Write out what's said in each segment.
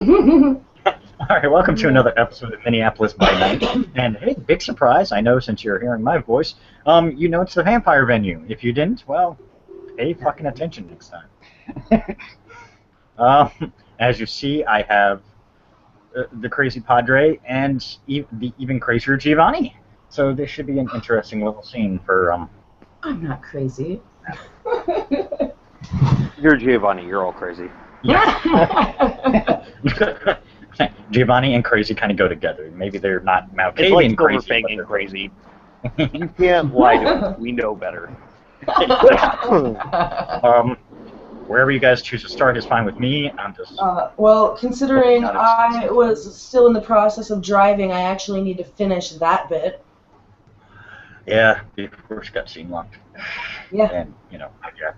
Alright, welcome to another episode of Minneapolis by Night. And hey, big surprise, I know since you're hearing my voice, you know it's the vampire venue. If you didn't, well, pay fucking attention next time. As you see, I have the crazy Padre and the even crazier Giovanni. So this should be an interesting little scene for, I'm not crazy. You're Giovanni, you're all crazy. Yeah. Giovanni and crazy kind of go together. Maybe they're not It's like Malkavian crazy. Silverfang and crazy. You can't lie to us. We know better. Wherever you guys choose to start is fine with me. I'm just. Well, considering I was still in the process of driving, I actually need to finish that bit. Yeah, the first got scene locked. Yeah. And, you know, yeah.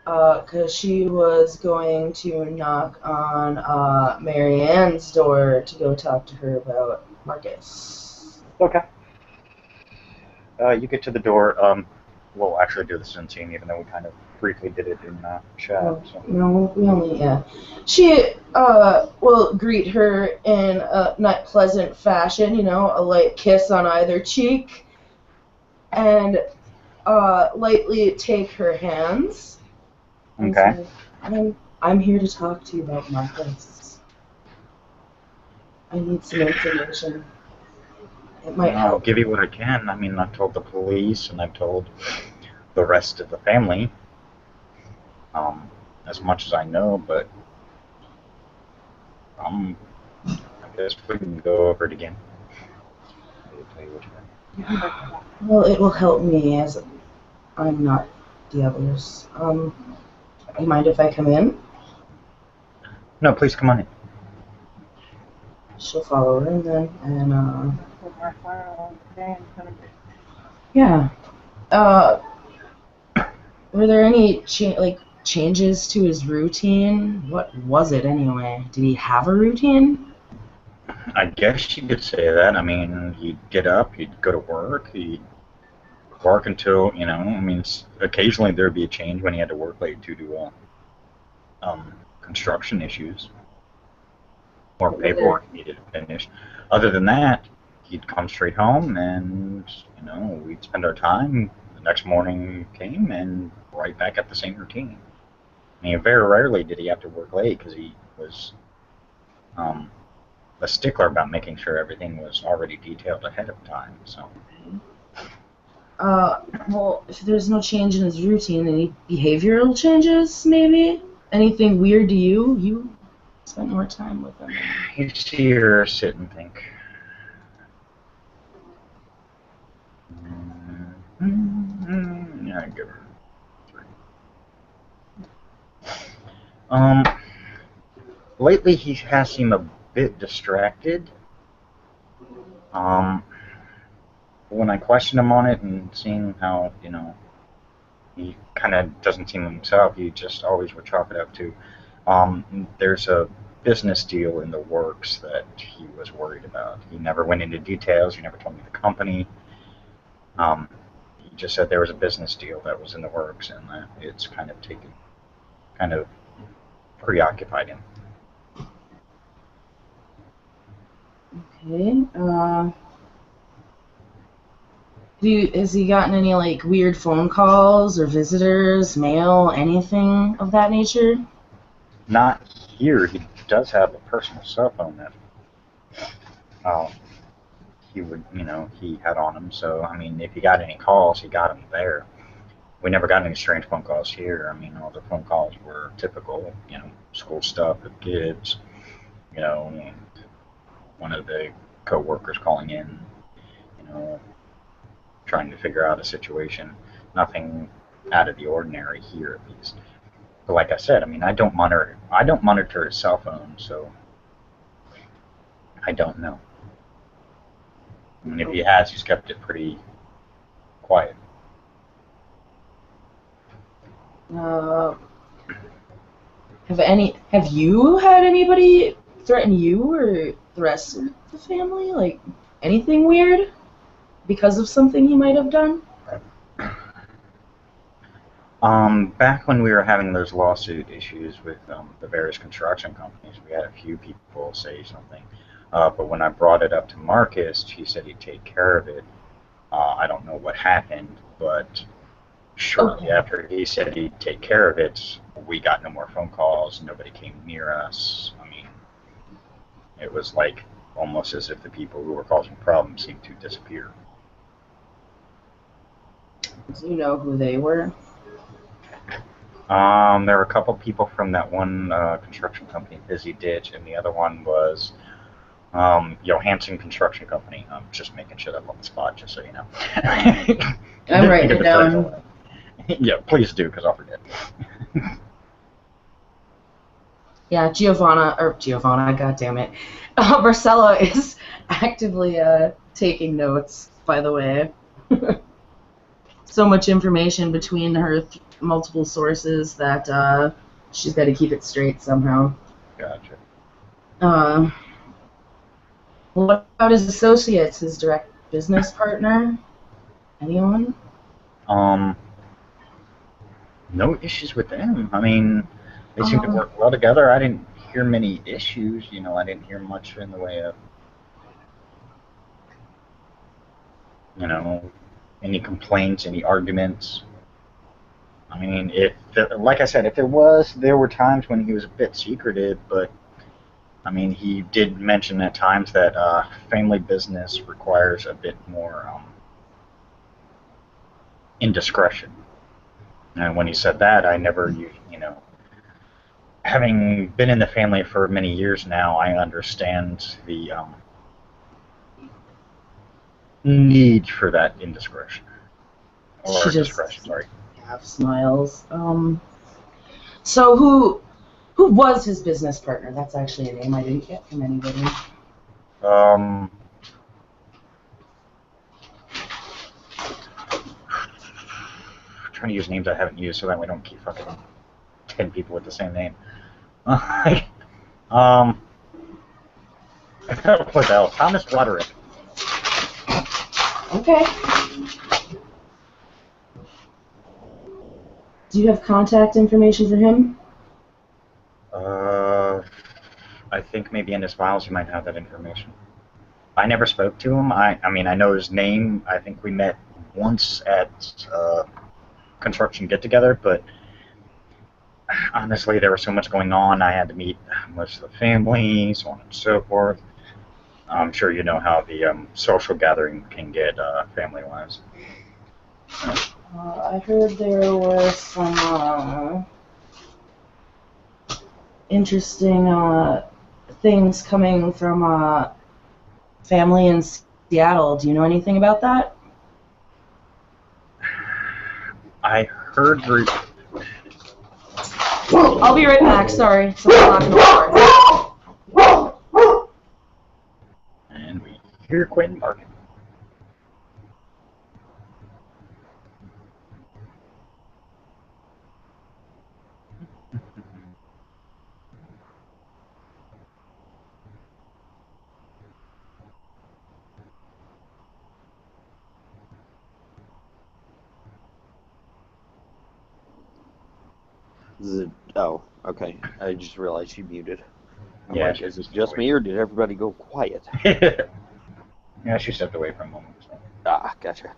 Because she was going to knock on Marianne's door to go talk to her about Marcus. Okay. You get to the door. We'll actually do this in scene, even though we kind of briefly did it in chat. So. No, we only, yeah. She will greet her in a not pleasant fashion, you know, a light kiss on either cheek, and lightly take her hands. Okay. Say, I'm here to talk to you about Marcus. I need some information. It might help. I'll give you what I can. I mean, I've told the police and I've told the rest of the family as much as I know, but I guess we can go over it again. I'll tell you what you got. Well, it will help me as I'm not the others. You mind if I come in? No, please come on in. She'll follow her in then, and yeah. Were there any changes to his routine? What was it anyway? Did he have a routine? I guess you could say that. I mean, he'd get up, he'd go to work, he'd work until, you know, I mean, occasionally there'd be a change when he had to work late due to construction issues or paperwork he needed to finish. Other than that, he'd come straight home and, you know, we'd spend our time. The next morning came and right back at the same routine. I mean, very rarely did he have to work late because he was a stickler about making sure everything was already detailed ahead of time, so. Well, if there's no change in his routine, any behavioral changes, maybe? Anything weird to you? You spent more time with him. You see her sit and think. Yeah, I give her 3. Lately he has seemed a bit distracted. When I question him on it and seeing how, you know, he kind of doesn't seem himself, he just always would chalk it up to, there's a business deal in the works that he was worried about. He never went into details, he never told me the company. He just said there was a business deal that was in the works and that it's kind of preoccupied him. Okay, has he gotten any, like, weird phone calls or visitors, mail, anything of that nature? Not here. He does have a personal cell phone that he would, you know, he had on him. So, I mean, if he got any calls, he got them there. We never got any strange phone calls here. I mean, all the phone calls were typical, you know, school stuff with kids, you know, and one of the co-workers calling in, you know, trying to figure out a situation. Nothing out of the ordinary here, at least. But like I said, I mean, I don't monitor his cell phone, so I don't know. I mean, if he has, he's kept it pretty quiet. Have you had anybody threaten you or the rest of the family? Like, anything weird? Because of something he might have done? Back when we were having those lawsuit issues with the various construction companies, we had a few people say something. But when I brought it up to Marcus, he said he'd take care of it. I don't know what happened, but shortly Okay. after he said he'd take care of it, we got no more phone calls. Nobody came near us. I mean, it was like almost as if the people who were causing problems seemed to disappear. Do you know who they were? There were a couple people from that one construction company, Busy Ditch, and the other one was Johansson Construction Company. I'm just making shit up on the spot, just so you know. I'm writing it down. Yeah, please do, because I'll forget. Yeah, Giovanna, goddammit. Myrcella is actively taking notes, by the way. So much information between her multiple sources that she's got to keep it straight somehow. Gotcha. What about his associates, his direct business partner? Anyone? No issues with them. I mean, they seem to work well together. I didn't hear many issues. I didn't hear much in the way of, any complaints, any arguments. I mean, like I said, if there were times when he was a bit secretive, but I mean, he did mention at times that family business requires a bit more indiscretion. And when he said that, I never, having been in the family for many years now, I understand the need for that indiscretion. Or She just discretion, sorry. half smiles. So who was his business partner? That's actually a name I didn't get from anybody. Trying to use names I haven't used so that we don't keep fucking 10 people with the same name. What the hell? Thomas Roderick. Okay. Do you have contact information for him? I think maybe in his files you might have that information. I never spoke to him. I mean, I know his name. I think we met once at construction get-together, but honestly, there was so much going on. I had to meet most of the family, so on and so forth. I'm sure you know how the social gathering can get family-wise. I heard there were some interesting things coming from family in Seattle. Do you know anything about that? I heard. I'll be right back. Sorry, someone's knocking on the door. And we hear Quinn barking. Oh, okay. I just realized you muted. I'm Yeah, like, is it just me or did everybody go quiet? Yeah, she stepped away for a moment. So. Ah, gotcha.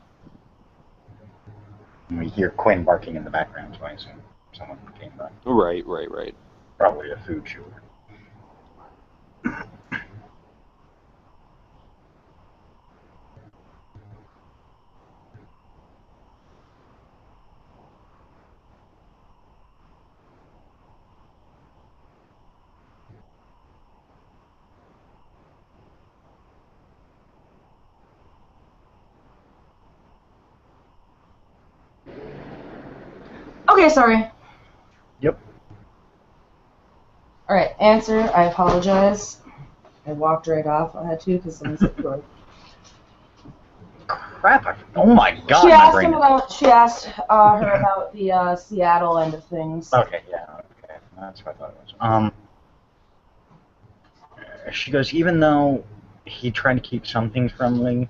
And we hear Quinn barking in the background, so I assume someone came by. Right. Probably a food shooter. Okay, sorry. Yep. Alright, answer. I apologize. I walked right off. I had to because someone said the door. Crap! Oh my god! She asked her about the Seattle end of things. Okay, yeah, okay. That's what I thought it was. She goes, even though he tried to keep some things from me,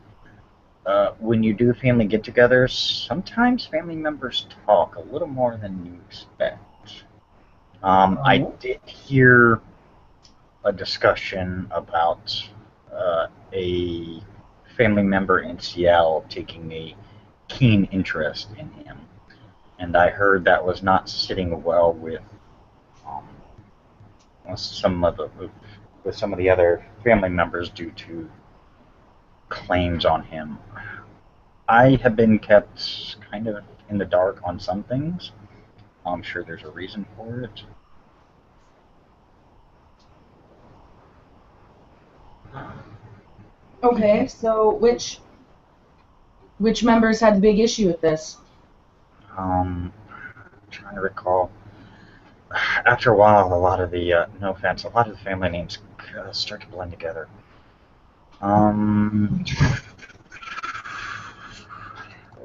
when you do family get-togethers, sometimes family members talk a little more than you expect. I did hear a discussion about a family member in Seattle taking a keen interest in him, and I heard that was not sitting well um, some of the with some of the other family members due to claims on him. I have been kept kind of in the dark on some things. I'm sure there's a reason for it. Okay, so which members had the big issue with this? Trying to recall. After a while, a lot of the no offense, a lot of the family names start to blend together. Um,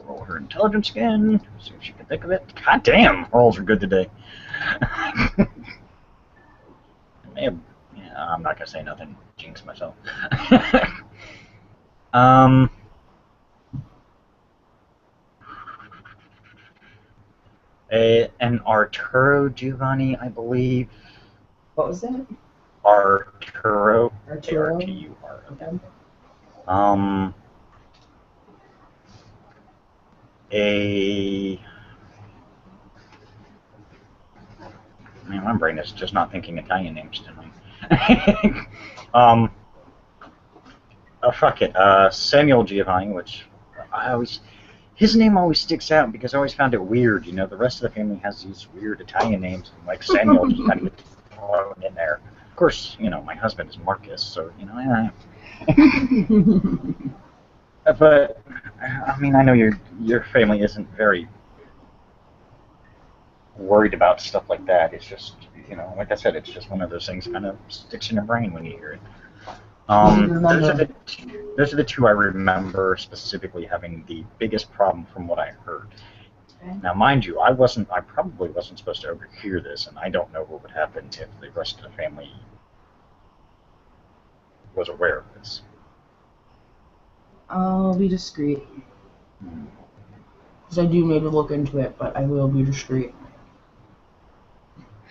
roll her intelligence again. See if she can think of it. God damn, rolls are good today. May have, yeah, I'm not gonna say nothing. Jinx myself. um. And Arturo Giovanni, I believe. What was that? Arturo. Arturo. Arturo. Okay. A. Man, my brain is just not thinking Italian names tonight. Fuck it. Samuel Giovanni, which I always. His name always sticks out because I always found it weird. You know, the rest of the family has these weird Italian names, and like Samuel just kind of gets thrown in there. Of course, you know, my husband is Marcus, so, you know, but, I mean, I know your family isn't very worried about stuff like that. It's just, you know, like I said, it's just one of those things that kind of sticks in your brain when you hear it. Those are the two I remember specifically having the biggest problem from what I heard. Okay. Now, mind you, I probably wasn't supposed to overhear this, and I don't know what would happen if the rest of the family was aware of this. I'll be discreet. Because I do need to look into it, but I will be discreet.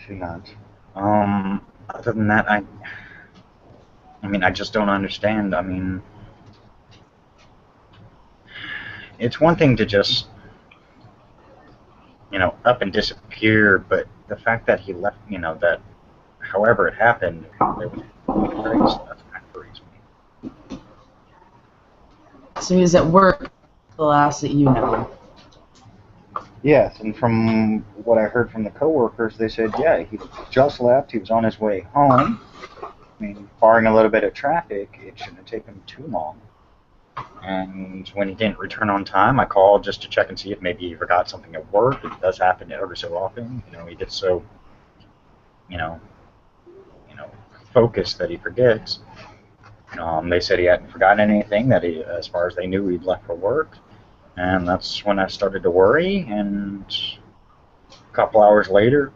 Should not. Other than that, I mean, I just don't understand. I mean, it's one thing to just, you know, up and disappear, but the fact that he left, you know, that however it happened, there was stuff kind of worries me. So he was at work the last that you know. Yes, and from what I heard from the coworkers, they said, yeah, he just left. He was on his way home. I mean, barring a little bit of traffic, it shouldn't have taken him too long. And when he didn't return on time, I called just to check and see if maybe he forgot something at work. It does happen every so often. You know, he gets so, you know, focused that he forgets. They said he hadn't forgotten anything, that he, as far as they knew, he'd left for work. And that's when I started to worry, and a couple hours later,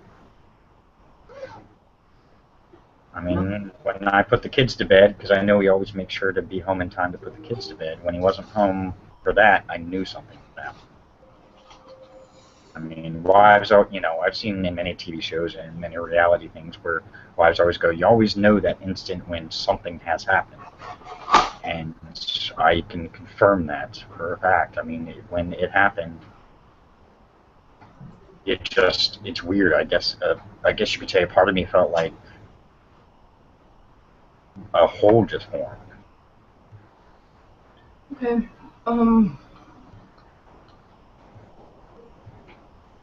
I mean, when I put the kids to bed, because I know he always makes sure to be home in time to put the kids to bed, when he wasn't home for that, I knew something was happening. I mean, wives, you know, I've seen in many TV shows and many reality things where wives always go, you always know that instant when something has happened. And I can confirm that for a fact. I mean, when it happened, it's weird. I guess you could say a part of me felt like a hole just formed. Okay.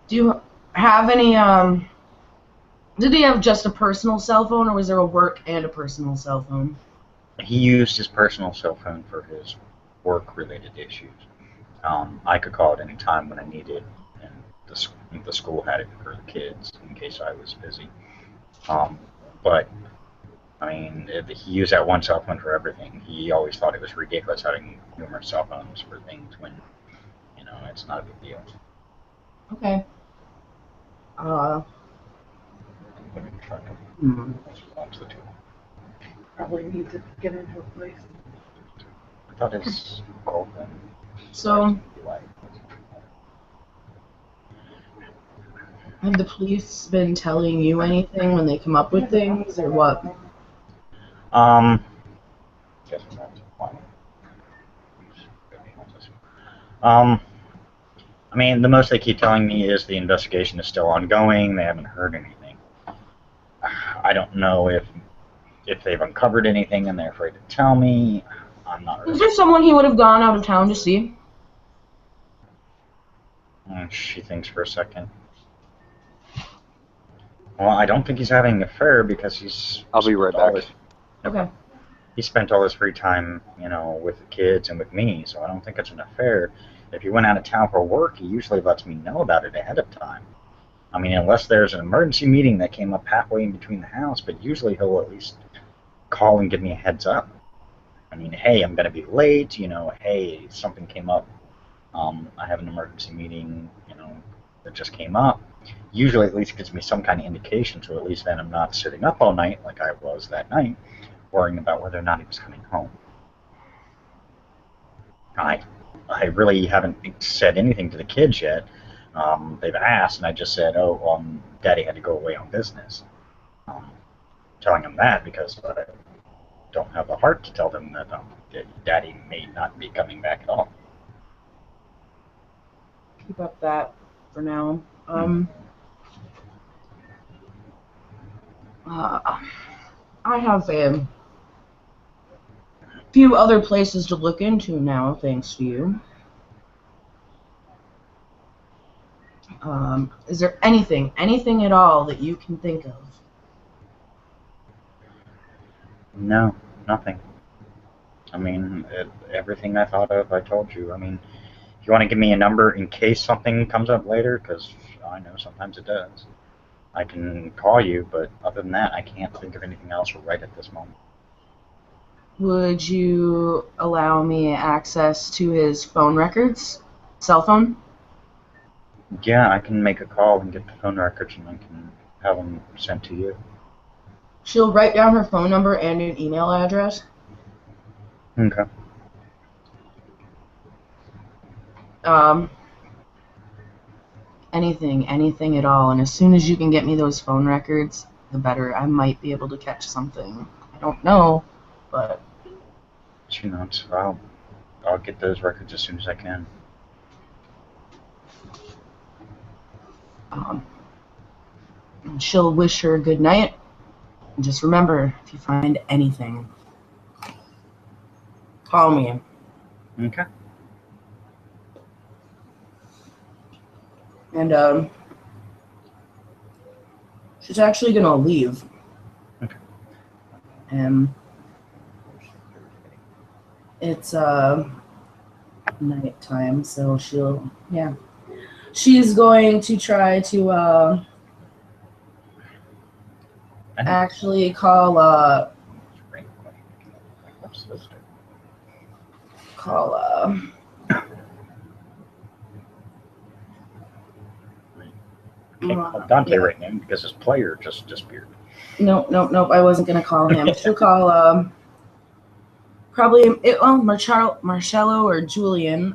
Do you have any, did he have just a personal cell phone, or was there a work and a personal cell phone? He used his personal cell phone for his work-related issues. I could call it any time when I needed, and the school had it for the kids in case I was busy. But I mean, he used that one cell phone for everything. He always thought it was ridiculous having numerous cell phones for things when, you know, it's not a big deal. Okay. Probably need to get into a place. I thought his girlfriend So, have the police been telling you anything when they come up with things, or what? Guess I'm not fine. I mean, the most they keep telling me is the investigation is still ongoing. They haven't heard anything. I don't know if they've uncovered anything and they're afraid to tell me. I'm not really. Is there someone he would have gone out of town to see? She thinks for a second. Well, I don't think he's having an affair because he's. I'll be right back. Okay. He spent all his free time, with the kids and with me, so I don't think it's an affair. If he went out of town for work, he usually lets me know about it ahead of time. I mean, unless there's an emergency meeting that came up halfway in between the house, but usually he'll at least call and give me a heads up. I mean, hey, I'm going to be late, hey, something came up. I have an emergency meeting, that just came up. Usually at least gives me some kind of indication, so at least then I'm not sitting up all night like I was that night, worrying about whether or not he was coming home. I really haven't said anything to the kids yet. They've asked, and I just said, Daddy had to go away on business. Telling them that because I don't have the heart to tell them that Daddy may not be coming back at all. Keep up that for now. I have a few other places to look into now, thanks to you. Is there anything at all that you can think of? No, nothing. I mean, everything I thought of, I told you. I mean, if you want to give me a number in case something comes up later, because I know sometimes it does, I can call you, but other than that, I can't think of anything else right at this moment. Would you allow me access to his phone records? Cell phone? Yeah, I can make a call and get the phone records, and I can have them sent to you. She'll write down her phone number and an email address. Okay. Anything at all. And as soon as you can get me those phone records, the better. I might be able to catch something. I don't know, but... I'll get those records as soon as I can. She'll wish her good night. And just remember, if you find anything, call me. Okay. And she's actually gonna leave. Okay. It's nighttime, so she's going to try to actually call Can't call Dante right now because his player just disappeared. Nope. I wasn't gonna call him. She'll call probably Myrcella or Julian.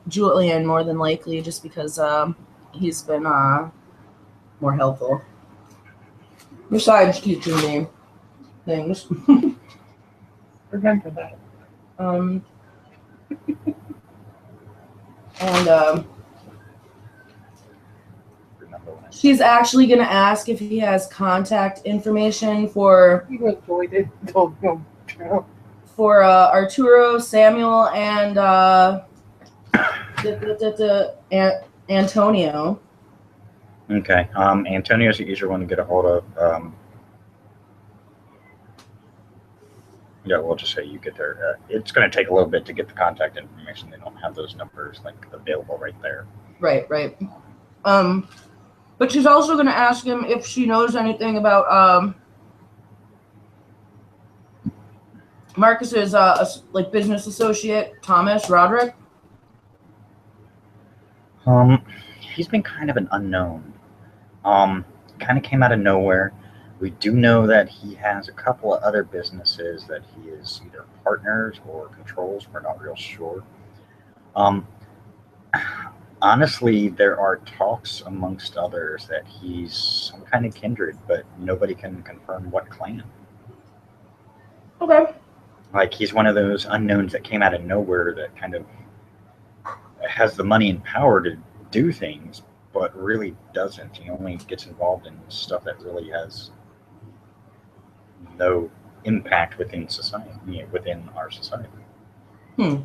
Julian more than likely, just because he's been more helpful. Besides teaching me things. Remember that. And she's actually going to ask if he has contact information for Arturo, Samuel, and Antonio. Okay. Antonio's the easier one to get a hold of. Yeah, we'll just say you get there. It's going to take a little bit to get the contact information. They don't have those numbers available right there. Right. But she's also going to ask him if she knows anything about Marcus's business associate Thomas Roderick. He's been kind of an unknown. Kind of came out of nowhere. We do know that he has a couple of other businesses that he is either partners or controls. We're not real sure. Um, honestly, there are talks amongst others that he's some kind of kindred, but nobody can confirm what clan. Okay. Like he's one of those unknowns that came out of nowhere that kind of has the money and power to do things, but really doesn't. He only gets involved in stuff that really has no impact within society, within our society. Hmm.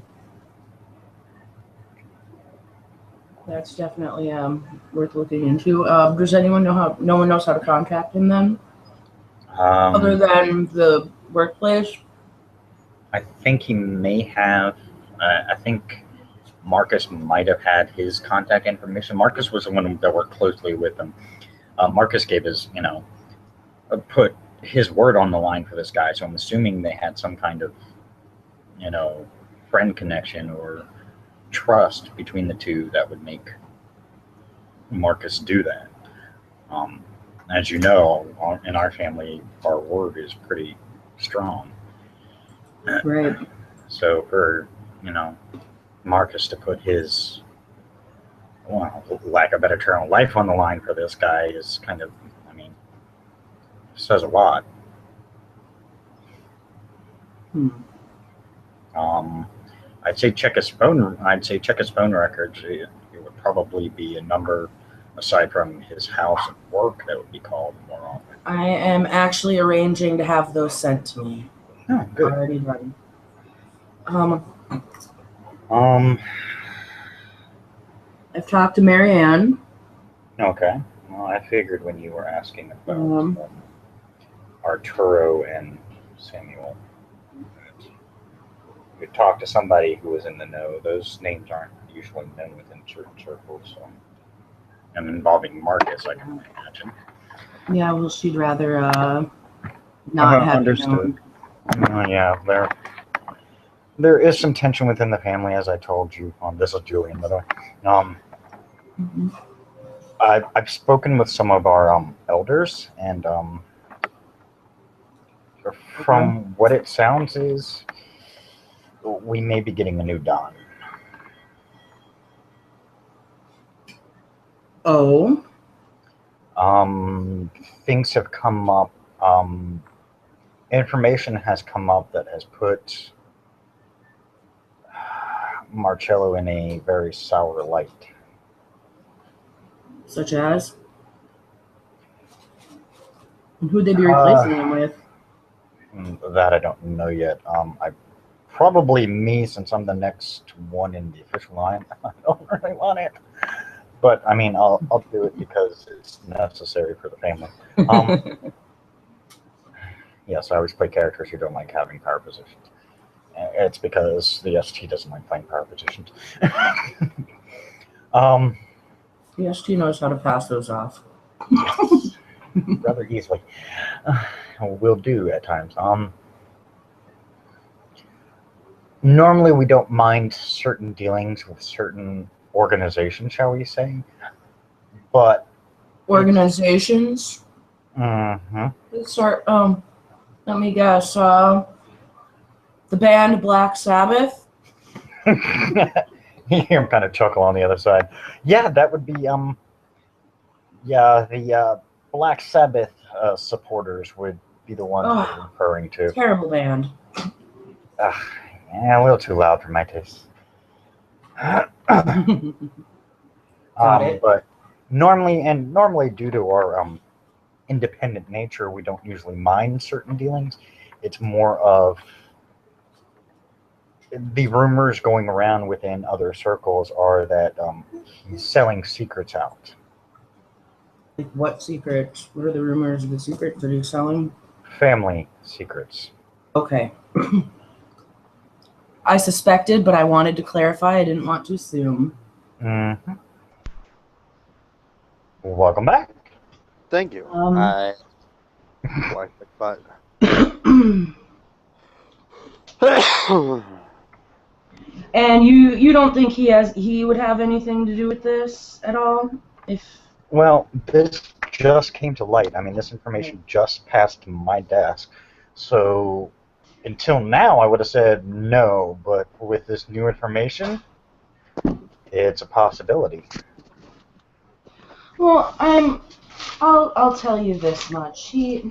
That's definitely worth looking into. Does anyone know how? No one knows how to contact him then, other Um, than the workplace. I think he may have. I think Marcus might have had his contact information. Marcus was the one that worked closely with him. Marcus gave his, put his word on the line for this guy. So I'm assuming they had some kind of, you know, friend connection or trust between the two that would make Marcus do that. Um, as you know, in our family, our word is pretty strong. Right. So for Marcus to put his, well, lack of a better term, life on the line for this guy is kind of, I mean, says a lot. Hmm. Um, I'd say check his phone. I'd say check his phone records. It would probably be a number aside from his house and work that would be called more often. I am actually arranging to have those sent to me. Oh, good. Already ready. Um. I've talked to Marianne. Okay. Well, I figured when you were asking about Um, Arturo and Samuel, that you talked to somebody who was in the know. Those names aren't usually known within certain circles. So, and involving Marcus, I can imagine. Yeah, well, she'd rather not have it Understood. known. Yeah, there is some tension within the family, as I told you. This is Julian, by the way. Mhm. I've spoken with some of our elders, and from what it sounds is we may be getting a new Don. Oh. Things have come up. Information has come up that has put Marcello in a very sour light. Such as? And who'd they be replacing him with? That I don't know yet. Probably me, since I'm the next one in the official line. I don't really want it, but I mean, I'll do it because it's necessary for the family. Yes, I always play characters who don't like having power positions. It's because the ST doesn't like playing power positions. The ST knows how to pass those off. Rather easily. Will do at times. Normally, we don't mind certain dealings with certain organizations, shall we say, but Organizations. Let's start. Let me guess. The band Black Sabbath. You hear him kind of chuckle on the other side. Yeah, that would be the Black Sabbath supporters would be the ones we're referring to. Terrible band. Yeah, a little too loud for my taste. Got it. But normally due to our independent nature, we don't usually mind certain dealings. It's more of the rumors going around within other circles are that he's selling secrets out. Like what secrets? What are the rumors of the secrets that he's selling? Family secrets. Okay. I suspected, but I wanted to clarify. I didn't want to assume. Mm-hmm. Welcome back. Thank you. And you don't think he would have anything to do with this at all? Well, this just came to light. I mean, this information just passed my desk. So until now, I would have said no. But with this new information, It's a possibility. Well, I'll tell you this much. He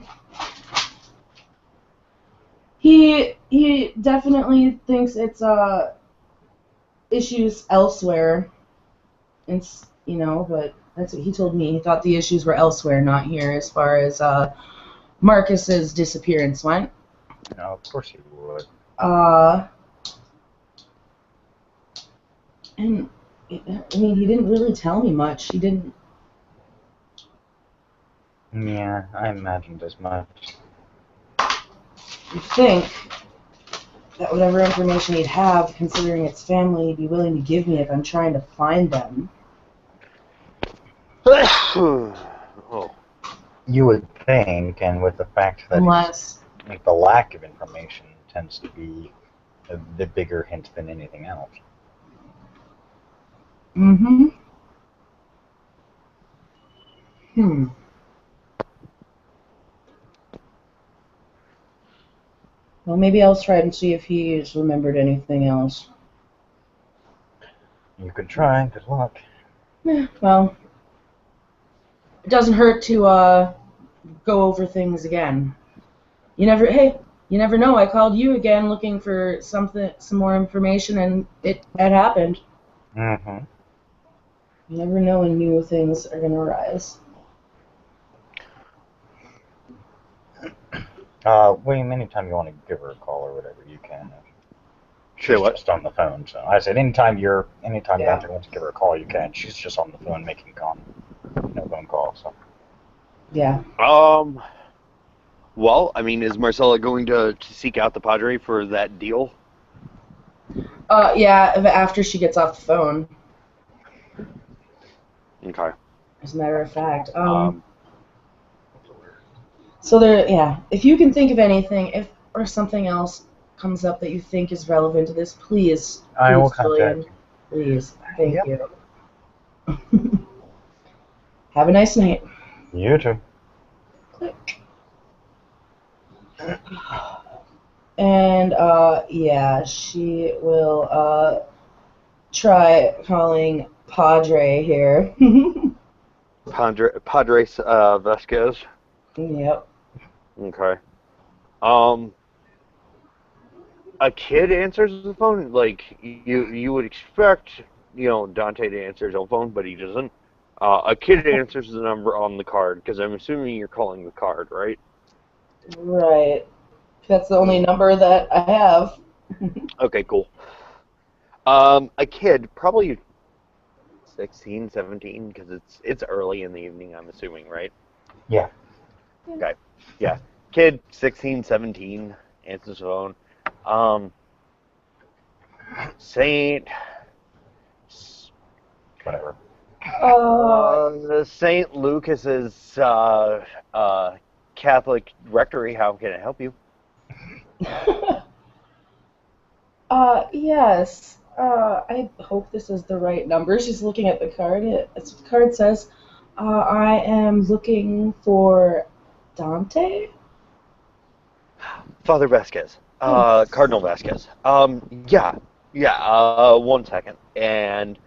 definitely thinks it's issues elsewhere. It's but that's what he told me. He thought the issues were elsewhere, not here, as far as Marcus's disappearance went. No, of course he would. And I mean, he didn't really tell me much. He didn't. Yeah, I imagined as much. You'd think that whatever information he'd have, considering it's family, he'd be willing to give me if I'm trying to find them. Oh. You would think, and with the fact that like the lack of information tends to be the bigger hint than anything else. Mm-hmm. Well, maybe I'll try and see if he's remembered anything else. You could try. Good luck. Well, it doesn't hurt to go over things again. You never know. I called you again looking for some more information, and it had happened. Mm-hmm. You never know when new things are going to arise. William, anytime you want to give her a call or whatever, you can. Say She's what? just on the phone. So I said, anytime Yeah. Dante wants to give her a call, you can. She's just on the phone making no phone call. So. Yeah. Well, I mean, is Myrcella going to seek out the Padre for that deal? Yeah, after she gets off the phone. Okay. As a matter of fact. So if you can think of anything, or something else comes up that you think is relevant to this, please. I will Julian, contact you. Please. Thank Yep. you. Have a nice night. You too. Click. And, she will, try calling Padre here. Padre Vasquez. Yep. Okay. A kid answers the phone. Like you would expect, Dante to answer his own phone, but he doesn't. A kid answers the number on the card because I'm assuming you're calling the card, right? Right. That's the only number that I have. Okay, cool. A kid, probably 16, 17, because it's early in the evening, I'm assuming, right? Yeah. Okay. Yeah. Kid, 16, 17, answers the phone. Saint... Whatever. St. Lucas's Catholic rectory, how can I help you? Yes. I hope this is the right number. She's looking at the card. That's what the card says. I am looking for Dante? Father Vasquez. Cardinal Vasquez. Yeah. 1 second. And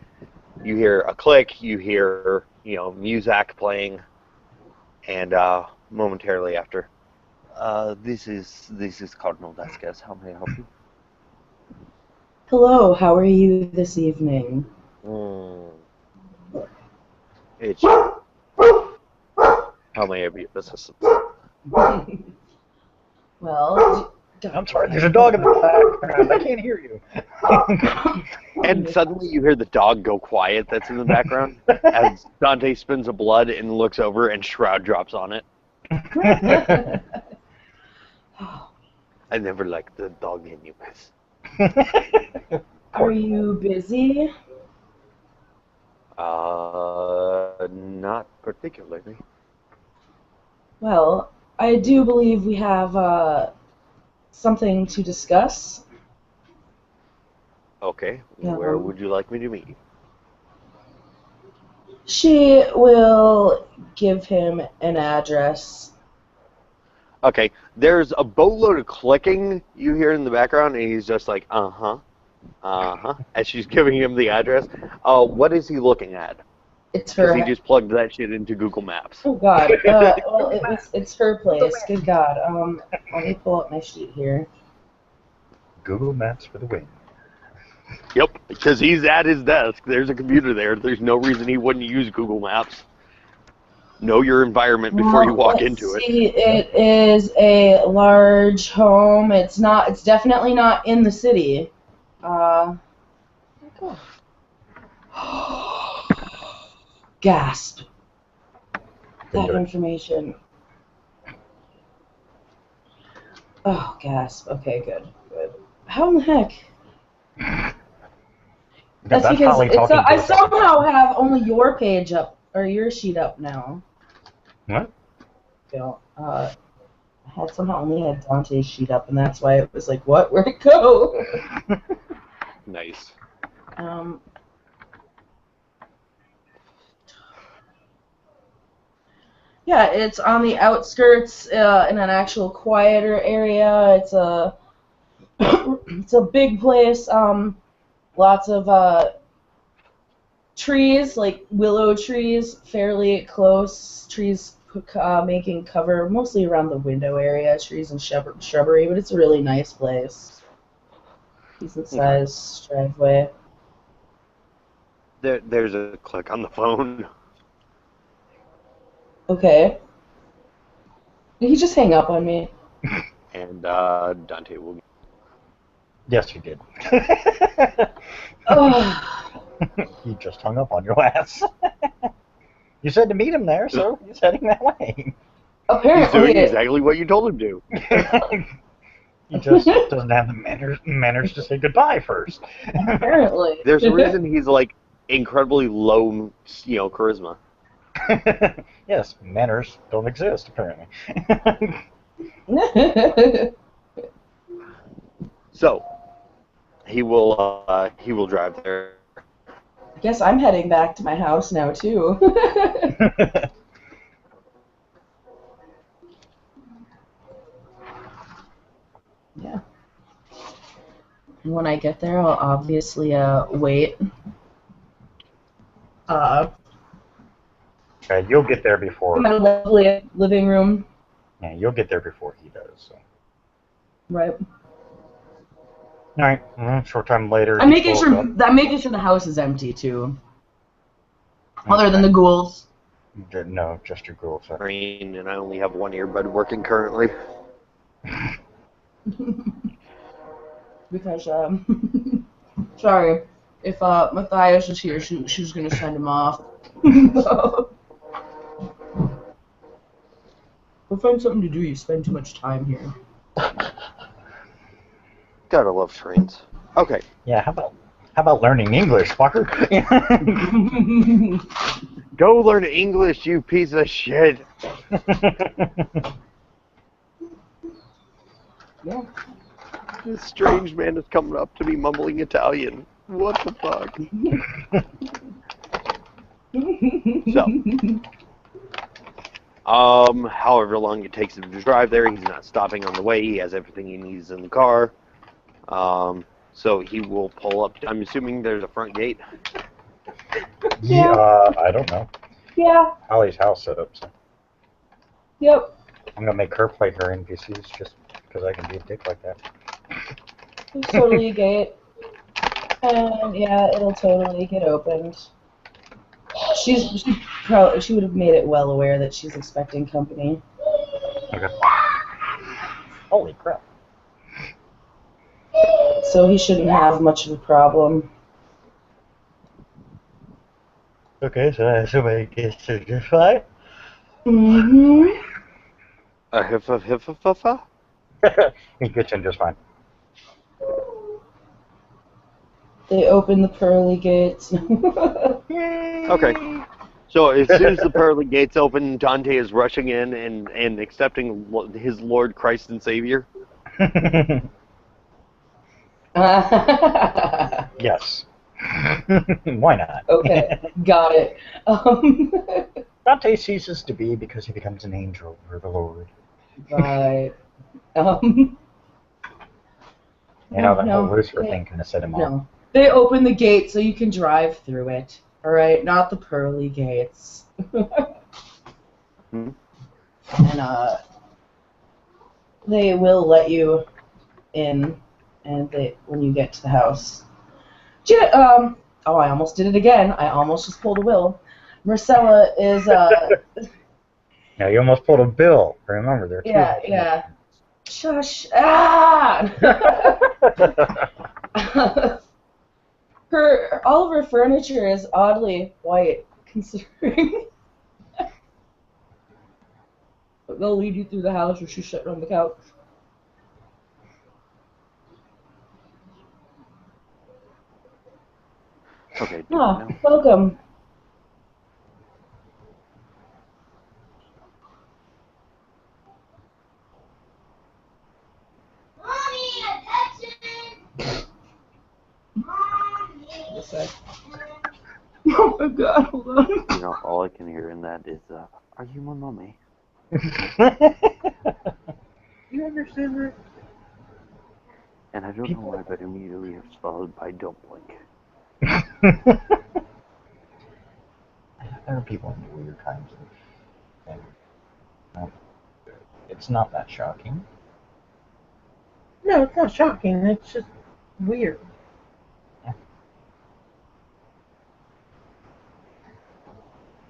you hear a click, you hear, music playing, and momentarily after, this is Cardinal Vasquez. How may I help you? Hello, how are you this evening? It's how may I be of assistance? Well, I'm sorry, there's a dog in the background. I can't hear you. And suddenly you hear the dog go quiet that's in the background as Dante spins a blood and looks over and Shroud drops on it. I never liked the dog in you piss. Are you busy? Not particularly. Well, I do believe we have something to discuss. Okay, where would you like me to meet you? She will give him an address. Okay, there's a boatload of clicking you hear in the background, and he's just like, uh-huh. As she's giving him the address. What is he looking at? It's Because her. he just plugged that shit into Google Maps. Oh God. Well, it's her place. Good God. Let me pull up my sheet here. Google Maps for the win. Yep, because he's at his desk. There's a computer there. There's no reason he wouldn't use Google Maps. Know your environment before you walk into it. It is a large home. It's not. It's definitely not in the city. Gasp. That information. Oh, gasp. Okay, good. How in the heck? That's because I somehow have only your page up, or your sheet up now. What? I had somehow only had Dante's sheet up, and that's why it was like, what? Where'd it go? Nice. Yeah, it's on the outskirts, in an actual quieter area. It's a it's a big place. Lots of trees, like willow trees, fairly close. Trees making cover mostly around the window area. Trees and shrubbery, but it's a really nice place. Decent sized driveway. There's a click on the phone. Okay. Did he just hang up on me? And Dante will. Yes, you did. He just hung up on your ass. You said to meet him there, so he's heading that way. Apparently. He's doing exactly what you told him to. He just doesn't have the manners to say goodbye first. Apparently. There's a reason he's like incredibly low, charisma. Yes, manners don't exist, apparently. So, he will drive there. I guess I'm heading back to my house now, too. Yeah. And when I get there, I'll obviously wait. Okay, you'll get there before. My lovely living room. Yeah, you'll get there before he does. So. Right. All right. Short time later. I'm making sure the house is empty too. Other than the ghouls. No, just your ghouls. And I only have one earbud working currently. Because sorry, if Matthias was here, she was gonna send him off. Go find something to do. You spend too much time here. Gotta love trains. Okay. Yeah. How about learning English, fucker? Go learn English, you piece of shit. Yeah. This strange man is coming up to me mumbling Italian. What the fuck? So, however long it takes him to drive there, he's not stopping on the way. He has everything he needs in the car. So he will pull up. I'm assuming there's a front gate. Yeah. I don't know. Yeah. Holly's house set up. So. Yep. I'm gonna make her play her NPCs just because I can be a dick like that. There's totally a gate. And yeah, it'll totally get opened. She would have made it well aware that she's expecting company. Okay. Holy crap. So he shouldn't have much of a problem. Okay, so I assume I guess to just fine. Mm-hmm. He gets in just fine. They open the pearly gates. Okay. So as soon as the pearly gates open, Dante is rushing in and accepting his Lord, Christ, and Savior. Yes. Why not? Okay, got it. Dante ceases to be because he becomes an angel for the Lord. Right. You know, that whole No, Lucifer they- thing kind of set him off. no. They open the gate so you can drive through it. All right, not the pearly gates. Hmm? And they will let you in, and when you get to the house. Oh, I almost did it again. I almost just pulled a will. Myrcella is Now, you almost pulled a bill. Remember, there are two. yeah. Shush. Ah! All of her furniture is oddly white, considering. But they'll lead you through the house, or she's sitting on the couch. Okay. Ah, welcome. Oh my god, hold on. You know, all I can hear in that is, "Are you my mommy?" You understand that? And I don't know why, but immediately it's followed by "Don't blink." There are people in weird kinds of things. It's not that shocking. No, it's not shocking. It's just weird.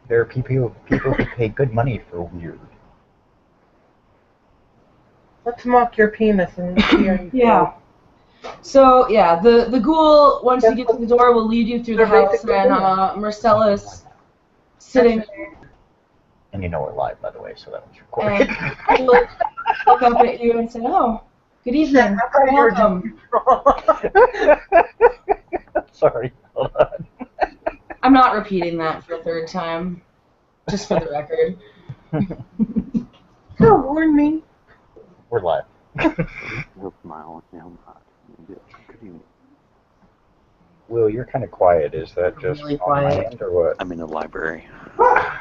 There are people who pay good money for weird. Let's mock your penis and see how you Yeah. So, yeah, the ghoul, once you get to the door, will lead you through the house, and Myrcella's sitting there, And you know we're live, by the way, so that was recorded. and she'll look up at you and say, "Oh, good evening. Welcome." Sorry, hold on. I'm not repeating that for a third time, just for the record. Don't warn me. We're live. He'll smile and he'll nod. Good evening. Will, you're kind of quiet. Is that just Really on my quiet. end or what? I'm in the library.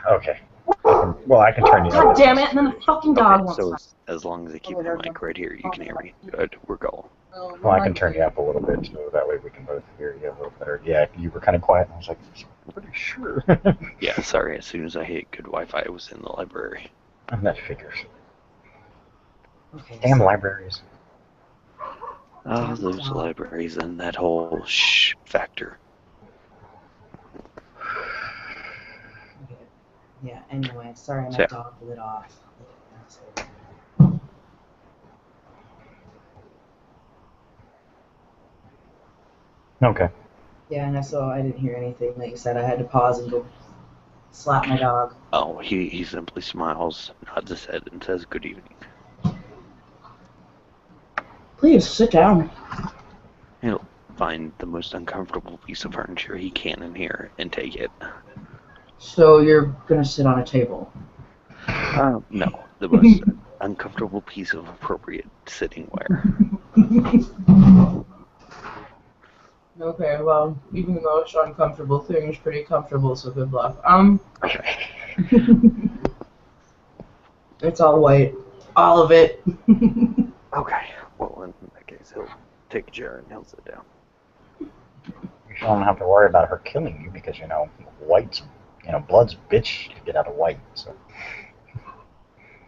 Okay. I can turn you God up. damn it, and then the fucking dog Okay, wants so to. as long as I keep my mic right here, you can hear me. Good, we're going. Well, I can turn you up a little bit, so that way we can both hear you a little better. Yeah, you were kind of quiet, and I was like, I'm pretty sure. Yeah, sorry, as soon as I hit good Wi-Fi, I was in the library. And that figures. Okay, Damn so- libraries. Oh, those libraries and that whole shh factor. Okay. Yeah, anyway, sorry, my So- dog lit off. Okay. Yeah, and so I didn't hear anything that you said. I had to pause and go slap my dog. Oh, he simply smiles, nods his head, and says good evening. Please, sit down. He'll find the most uncomfortable piece of furniture he can in here and take it. So you're gonna sit on a table? No, the most uncomfortable piece of appropriate sitting wear. Okay, well, even the most uncomfortable thing is pretty comfortable, so good luck. Okay. It's all white. All of it. Okay. Well, in that case, he'll take a chair and he'll sit down. You don't have to worry about her killing you because, white's, blood's bitch to get out of white, so.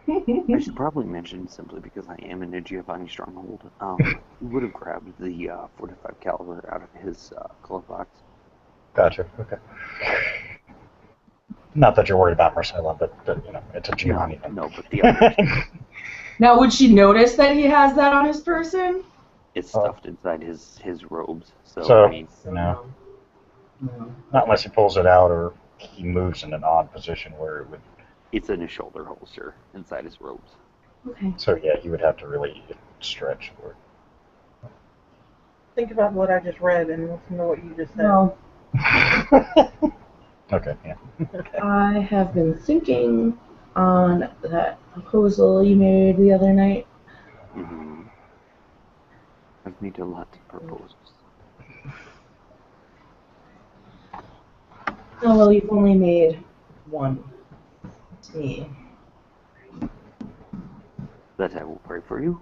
I should probably mention, simply because I am in a Giovanni stronghold, he would have grabbed the .45 caliber out of his glove box. Gotcha, okay. Not that you're worried about Myrcella, but it's a Giovanni thing. No, but the other, Now, would she notice that he has that on his person? it's stuffed inside his robes. So, So, I mean, No. not unless he pulls it out or he moves in an odd position where it would. it's in his shoulder holster inside his robes. Okay. So yeah, he would have to really stretch for it. Think about what I just read and listen to what you just said. Well, Okay, yeah. I have been thinking on that proposal you made the other night. Mm-hmm. I've made a lot of proposals. Oh, well, you've only made one to me. That I will pray for you.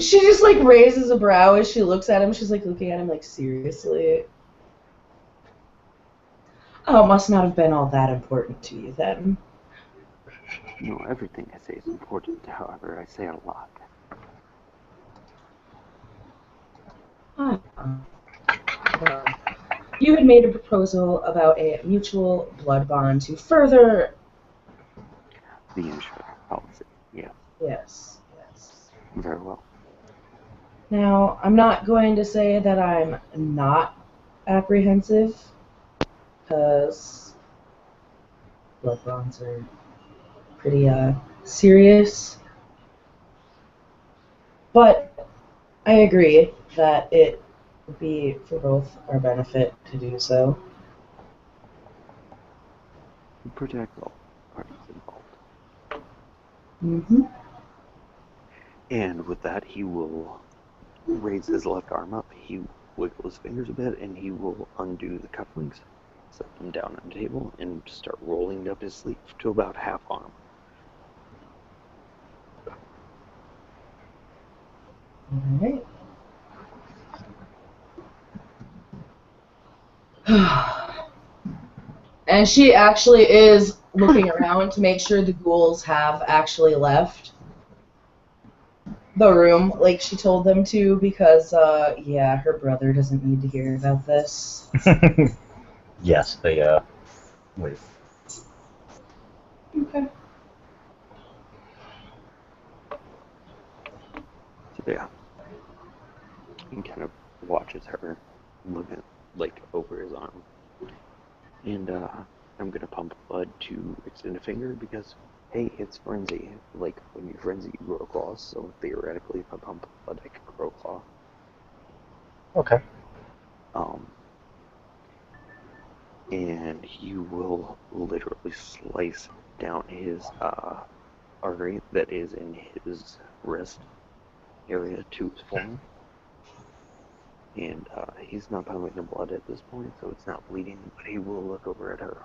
She just like raises a brow as she looks at him. She's like looking at him like seriously. Oh, it must not have been all that important to you then. No, everything I say is important. However, I say a lot. Well, you had made a proposal about a mutual blood bond to further. The insurance policy. Yeah, Yes. very well. Now, I'm not going to say that I'm not apprehensive, because blood bonds are pretty serious. But I agree that it would be for both our benefit to do so. Protect all parties involved. Mm-hmm. And with that, he will raise his left arm up. He wiggle his fingers a bit, and he will undo the cufflinks, set them down on the table, and start rolling up his sleeve to about half arm. Alright. And she actually is looking around to make sure the ghouls have actually left the room like she told them to, because, yeah, her brother doesn't need to hear about this. Yes, they leave. Okay. So yeah, he kind of watches her, looking like over his arm. And I'm gonna pump blood to extend a finger because, hey, it's frenzy. Like when you frenzy, you grow claws. So theoretically, if I pump blood, I could grow claw. Okay. And you will literally slice down his artery that is in his wrist area to his forearm. And he's not pumping the blood at this point, so it's not bleeding, but he will look over at her.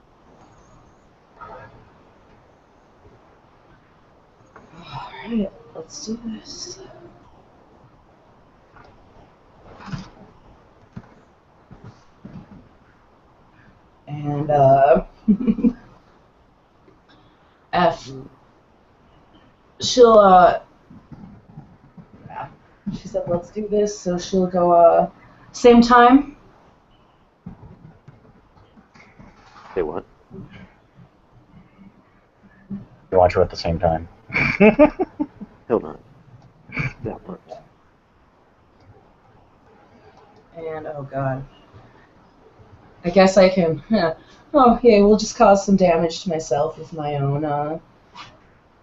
Alright, let's do this. And, F. She'll, she said, let's do this, so she'll go, same time? Say what? You watch her at the same time. Hold on. That works. And, oh god. I guess I can, oh, yeah, we'll just cause some damage to myself with my own,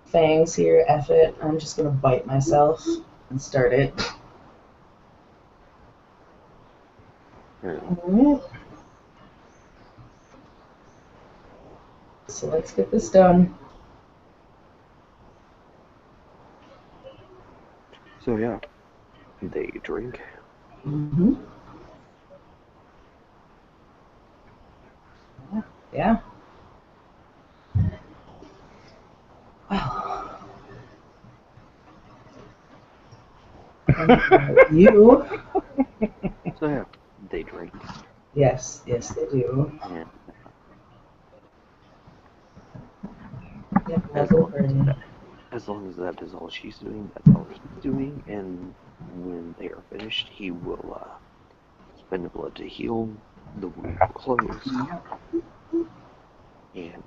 fangs here. F it. I'm just gonna bite myself and start it. Alright. So let's get this done. So yeah, they drink. Mm-hmm. Yeah. Well. You? So yeah, they drink. Yes, they do. And Yep, as level long as, pretty. as long as that is all she's doing, that's all he's doing. And when they are finished, he will spend the blood to heal. The wound will close. And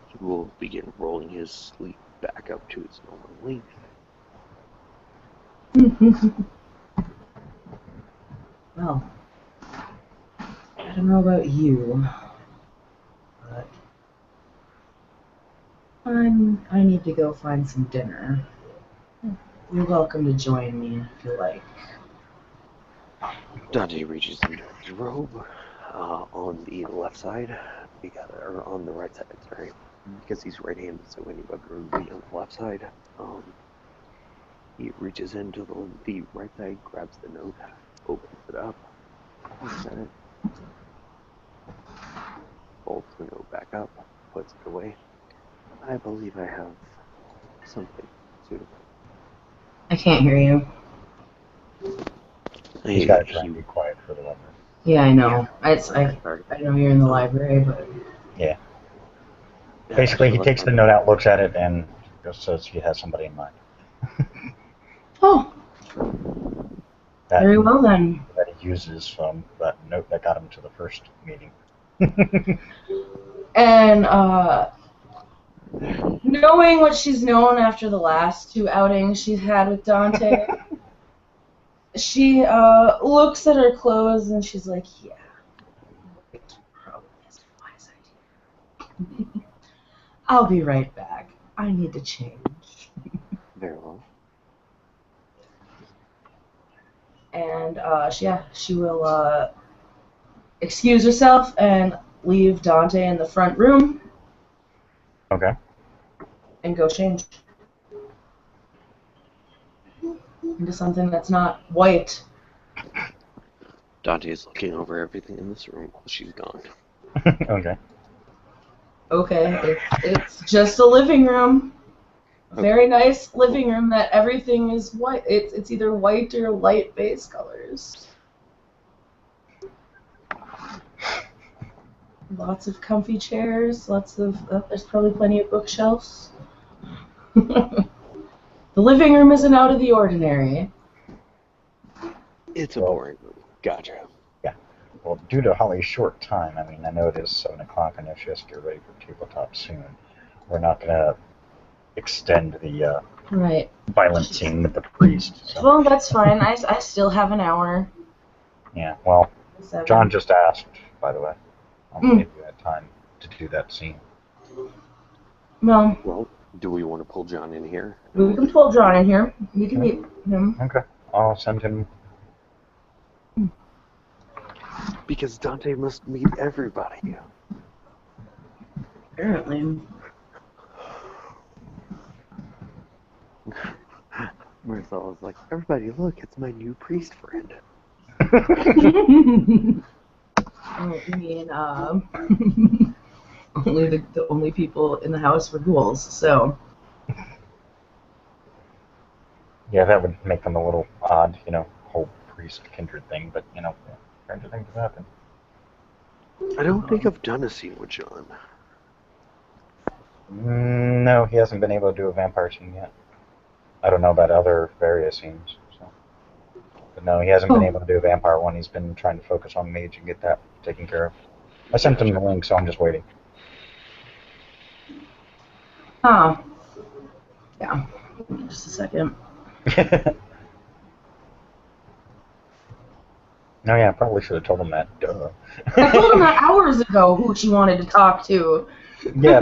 he will begin rolling his sleeve back up to its normal length. Well, I don't know about you, but I need to go find some dinner. You're welcome to join me if you like. Dante reaches into his robe on the left side, or on the right side, sorry, because he's right-handed, so any bugger would be on the left side. He reaches into the right side, grabs the note, opens it up, looks at it, folds the note back up, puts it away. I believe I have something suitable. I can't hear you. He's got to try and be quiet for the library. Yeah, I know. Sorry. I know you're in the library, but Yeah. Yeah, Basically, he sure, takes the note out, looks at it, and just says he has somebody in mind. oh, That, very well then. that he uses from that note that got him to the first meeting. And knowing what she's known after the last 2 outings she's had with Dante, she looks at her clothes and she's like, yeah, probably is a wise idea. I'll be right back. I need to change. Very well. And she will excuse herself and leave Dante in the front room Okay. and go change into something that's not white. Dante is looking over everything in this room while she's gone. Okay. Okay, it's just a living room. A very nice living room that everything is white. It's either white or light base colors. Lots of comfy chairs, there's probably plenty of bookshelves. The living room isn't out of the ordinary. It's a boring movie. Gotcha. Well, due to Holly's short time, I mean, I know it is 7 o'clock. I know she has to get ready for tabletop soon. We're not going to extend the Right. violent scene with the priest. So. Well, that's fine. I still have an hour. Yeah, well, 7. John just asked, by the way, if you had time to do that scene. Well, Do we want to pull John in here? we can pull John in here. We can meet him. Okay, I'll send him. Because Dante must meet everybody. Apparently. Myrcella's like, everybody, look, it's my new priest friend. I mean, only the only people in the house were ghouls, so. Yeah, that would make them a little odd, whole priest kindred thing, but, stranger things have happened. I don't think I've done a scene with John. No, he hasn't been able to do a vampire scene yet. I don't know about other various scenes. So. But no, he hasn't been able to do a vampire one. He's been trying to focus on mage and get that taken care of. I sent him the link, so I'm just waiting. Huh. Yeah. Just a second. No, yeah, I probably should have told him that. Duh. I told him that hours ago who she wanted to talk to. Yeah,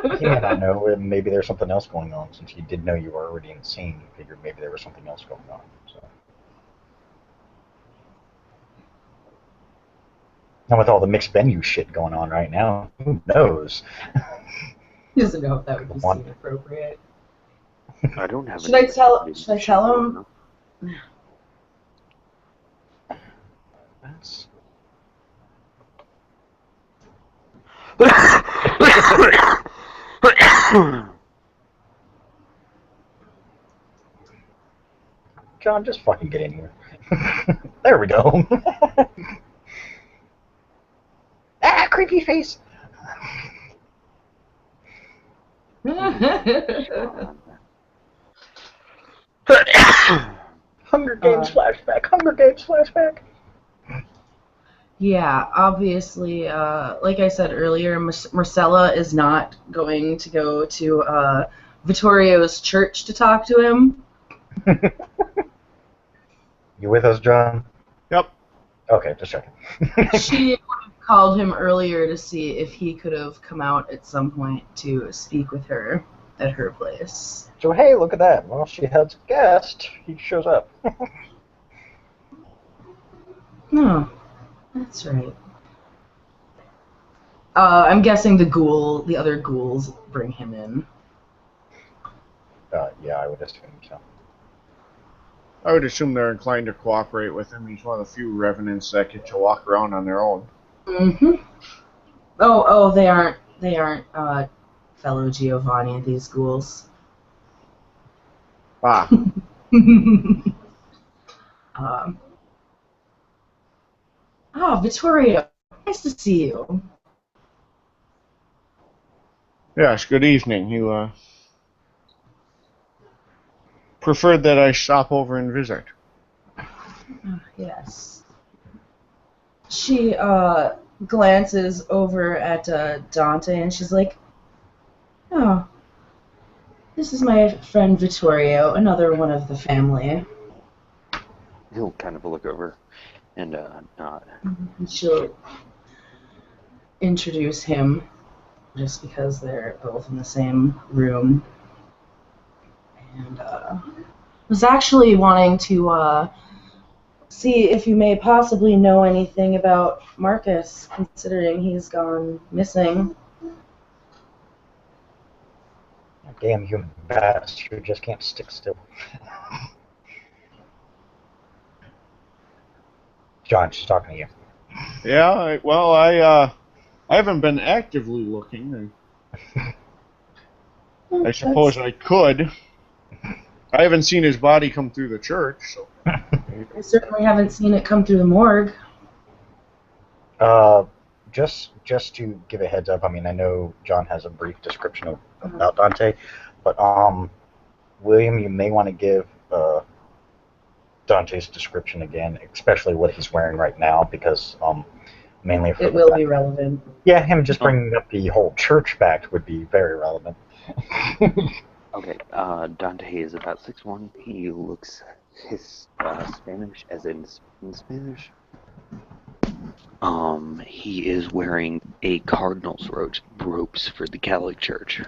but he may not know, and maybe there's something else going on. Since he did know you were already in the scene, he figured maybe there was something else going on. So. And with all the mixed venue shit going on right now, who knows? He doesn't know if that would be scene appropriate. I don't have. Should I tell him? That's... John, just fucking get in here. There we go. Ah, creepy face. Hunger Games flashback. Hunger Games flashback. Yeah, obviously, like I said earlier, Myrcella is not going to go to Vittorio's church to talk to him. You with us, John? Yep. Okay, just checking. She called him earlier to see if he could have come out at some point to speak with her at her place. So, hey, look at that. Well, she has a guest. He shows up. No, that's right. I'm guessing the other ghouls bring him in. Yeah, I would assume so. I would assume they're inclined to cooperate with him. He's one of the few revenants that get to walk around on their own. Mm-hmm. Oh, they aren't fellow Giovanni, these ghouls. Ah. Oh, Vittorio, nice to see you. Yes, good evening. You preferred that I stop over and visit. Yes. She glances over at Dante and she's like, "Oh, this is my friend Vittorio, another one of the family." He'll kind of look over and nod. And she'll introduce him just because they're both in the same room. And was actually wanting to see if you may possibly know anything about Marcus, considering he's gone missing. Damn human bastard just can't stick still. John, she's talking to you. Yeah, I haven't been actively looking. I suppose I could. I haven't seen his body come through the church, so. I certainly haven't seen it come through the morgue. Just to give a heads up, I mean, I know John has a brief description about Dante, but William, you may want to give Dante's description again, especially what he's wearing right now, because mainly for it will be relevant. Yeah, him just bringing up the whole church fact would be very relevant. Okay, Dante is about 6'1". He looks his Spanish, as in Spanish. He is wearing a cardinal's robes for the Catholic Church.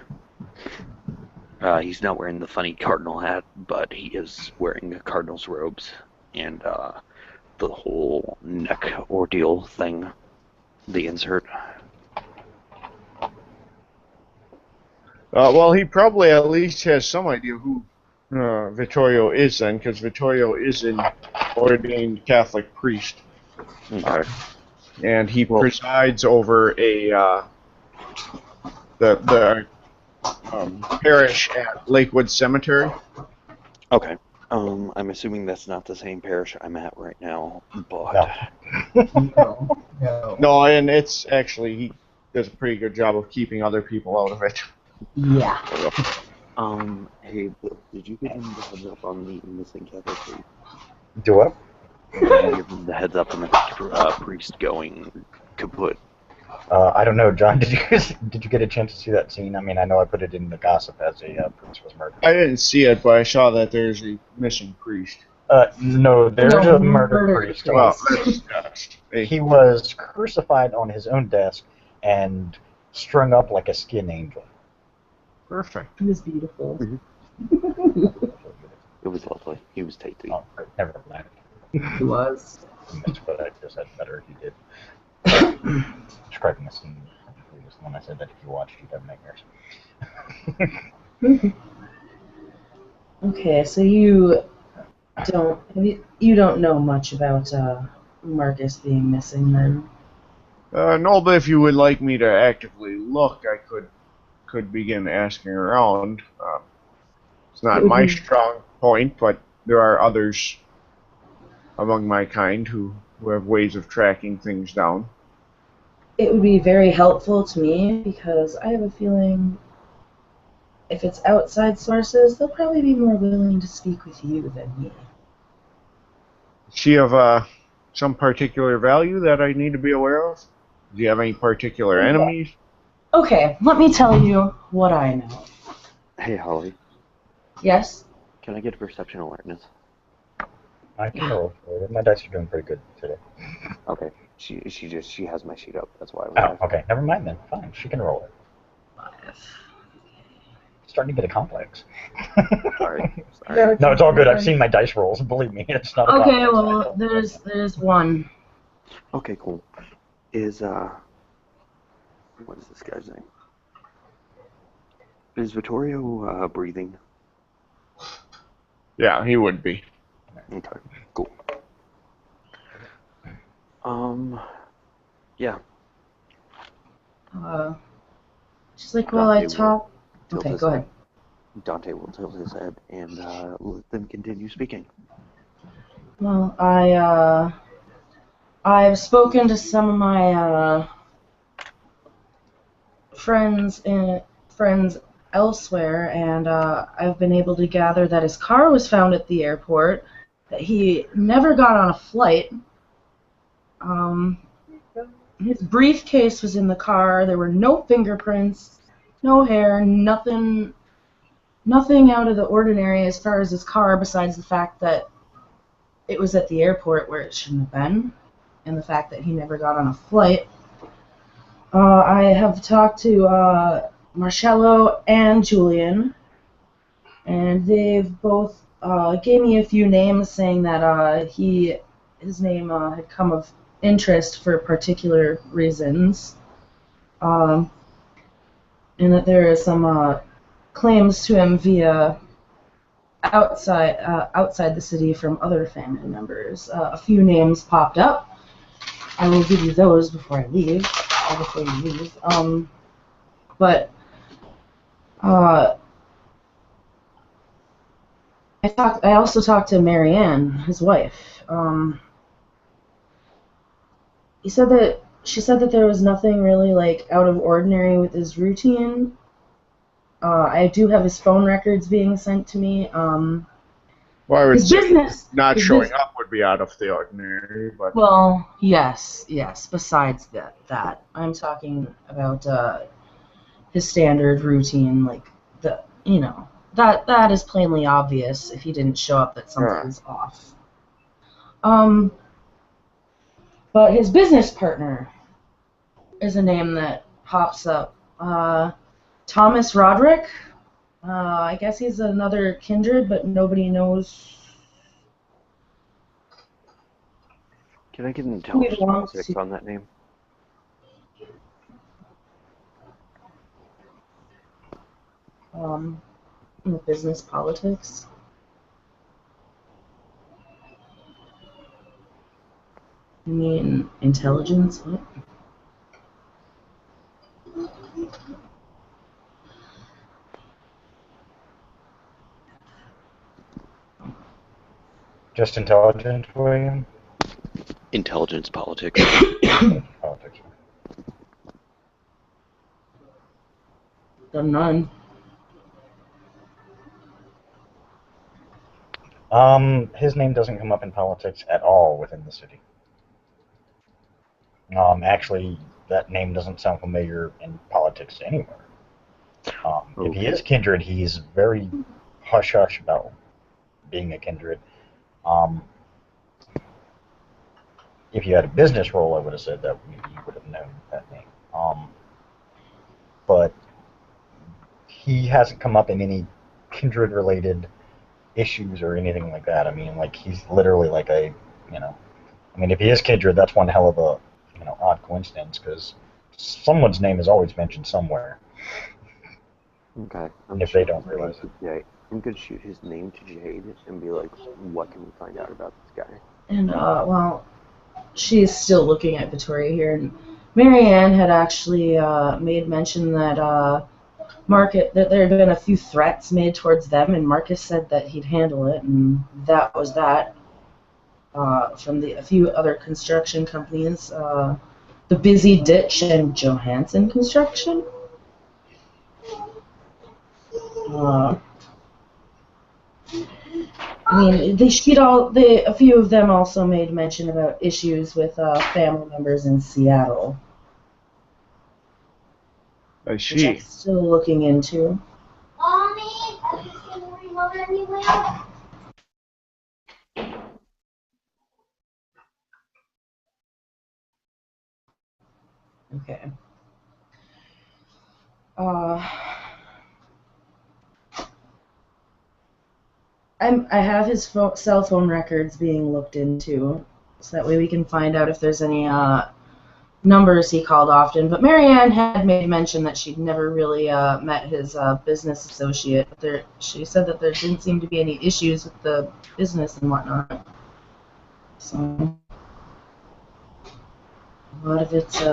He's not wearing the funny cardinal hat, but he is wearing the cardinal's robes and the whole neck ordeal thing, the insert. Well, he probably at least has some idea who Vittorio is then, because Vittorio is an ordained Catholic priest. Okay. And he presides over the parish at Lakewood Cemetery. Okay. I'm assuming that's not the same parish I'm at right now, but... No, and it's actually, he does a pretty good job of keeping other people out of it. Yeah. Hey, did you give him the heads up on the missing Catholic priest? Do what? Did you give him the heads up on the priest going kaput? I don't know, John. Did you get a chance to see that scene? I mean, I know I put it in the gossip as a priest was murdered. I didn't see it, but I saw that there's a missing priest. No, there's a murdered priest. Well, He was crucified on his own desk and strung up like a skin angel. Perfect. It was beautiful. It was lovely. He was tasty. Oh, never mind. It was. That's what I just said better. He did. Describing the scene when I said that if you watched, you'd have nightmares. Okay, so you don't know much about Marcus being missing then? No, but if you would like me to actively look, I could begin asking around. It's not my strong point, but there are others among my kind who have ways of tracking things down. It would be very helpful to me because I have a feeling if it's outside sources, they'll probably be more willing to speak with you than me. Is she of some particular value that I need to be aware of? Do you have any particular enemies? Okay, let me tell you what I know. Hey, Holly. Yes? Can I get a perception awareness? I can roll for it. My dice are doing pretty good today. Okay. She has my sheet up. That's why I was Oh, okay. Never mind then. Fine. She can roll it. 5. Starting to get a complex. Sorry. No, it's all good. I've seen my dice rolls. Believe me, it's not a Okay, complex. well, there's one. Okay, cool. Is what is this guy's name? Is Vittorio breathing? Yeah, he would be. Okay, cool. Yeah. She's like, well, I talk. Tilt Okay, his go head. ahead. Dante will tilt his head and let them continue speaking. Well, I I've spoken to some of my friends elsewhere, and I've been able to gather that his car was found at the airport, that he never got on a flight. His briefcase was in the car. There were no fingerprints, no hair, nothing out of the ordinary as far as his car, besides the fact that it was at the airport where it shouldn't have been, and the fact that he never got on a flight. I have talked to Myrcella and Julian, and they've both gave me a few names, saying that his name had come of interest for particular reasons, and that there are some claims to him via outside the city from other family members. A few names popped up. I will give you those before I leave. Before you leave. But I also talked to Marianne, his wife. She said that there was nothing really like out of ordinary with his routine. I do have his phone records being sent to me. Well, I would His say business not showing up would be out of the ordinary, but well, yes. Besides that, I'm talking about his standard routine, like that is plainly obvious if he didn't show up that something was off. But his business partner is a name that pops up. Thomas Roderick. I guess he's another kindred, but nobody knows. Can I get an intelligence politics on that name? Business politics. You mean intelligence? What? Just intelligent, William? Intelligence politics. Politics. None. His name doesn't come up in politics at all within the city. Actually, that name doesn't sound familiar in politics anywhere. If he is kindred, he's very hush-hush about being a kindred. If you had a business role, I would have said that you would have known that name. But he hasn't come up in any kindred-related issues or anything like that. I mean, like, he's literally like a, I mean, if he is kindred, that's one hell of a, odd coincidence, because someone's name is always mentioned somewhere. Okay. If they don't realize it. Yeah, I'm gonna shoot his name to Jade and be like, what can we find out about this guy? And, well, she's still looking at Victoria here, and Marianne had actually made mention that that there had been a few threats made towards them, and Marcus said that he'd handle it, and that was that. From a few other construction companies, the Busy Ditch and Johansson Construction. I mean, a few of them also made mention about issues with family members in Seattle. I see. Which I'm still looking into. Mommy, are you still remote anywhere? Okay. I have his cell phone records being looked into, so that way we can find out if there's any numbers he called often. But Marianne had made mention that she'd never really met his business associate. She said that there didn't seem to be any issues with the business and whatnot. So a lot of it's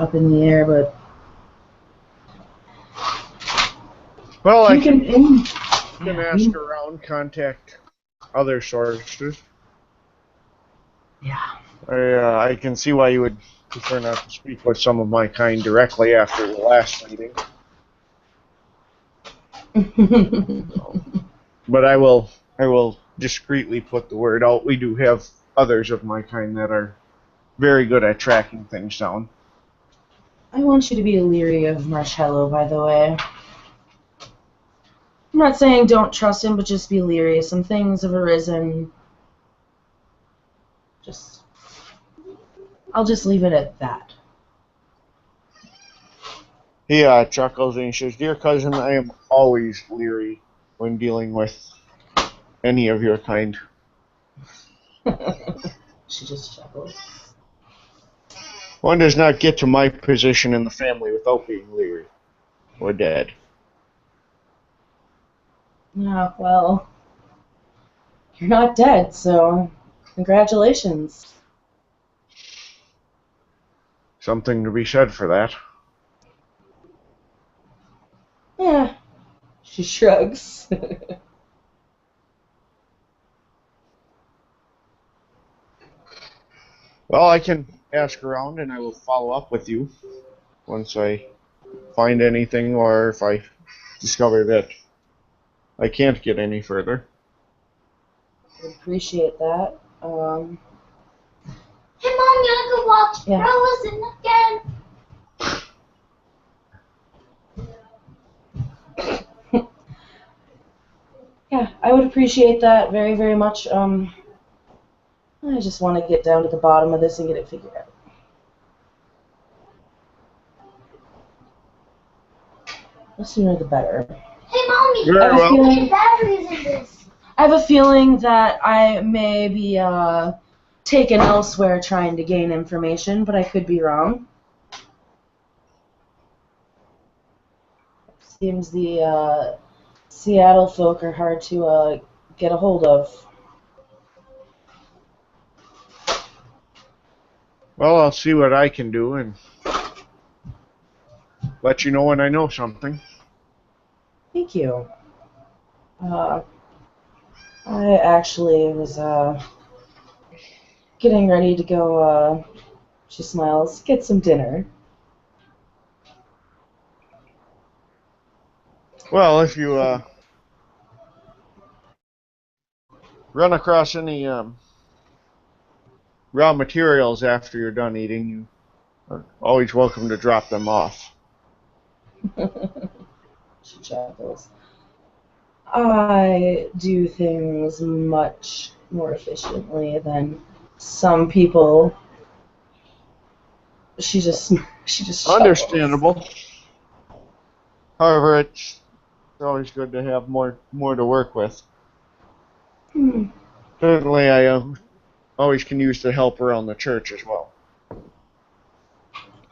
up in the air, but well, I can yeah, ask around, contact other sources. Yeah. I can see why you would prefer not to speak with some of my kind directly after the last meeting. But I will discreetly put the word out. We do have others of my kind that are very good at tracking things down. I want you to be leery of Myrcella, by the way. I'm not saying don't trust him, but just be leery. Some things have arisen. I'll just leave it at that. He chuckles and he says, "Dear cousin, I am always leery when dealing with any of your kind." She just chuckles. One does not get to my position in the family without being leery or dead. Yeah, well, you're not dead, so congratulations. Something to be said for that. Yeah, she shrugs. Well, I can ask around and I will follow up with you once I find anything or if I discover that I can't get any further. I appreciate that. Hey, Mom, you want to watch Yeah. Frozen again? Yeah, I would appreciate that very, very much. I just want to get down to the bottom of this and get it figured out. The sooner the better. Hey, Mommy, Very I have a well. how many feeling, batteries in this? I have a feeling that I may be taken elsewhere trying to gain information, but I could be wrong. Seems the Seattle folk are hard to get a hold of. Well, I'll see what I can do and let you know when I know something. Thank you. I actually was getting ready to go, she smiles, get some dinner. Well, if you run across any raw materials after you're done eating, you are always welcome to drop them off. She chuckles. I do things much more efficiently than some people. She just chuckles. Understandable. However, it's always good to have more to work with. Certainly, I always can use the help around the church as well.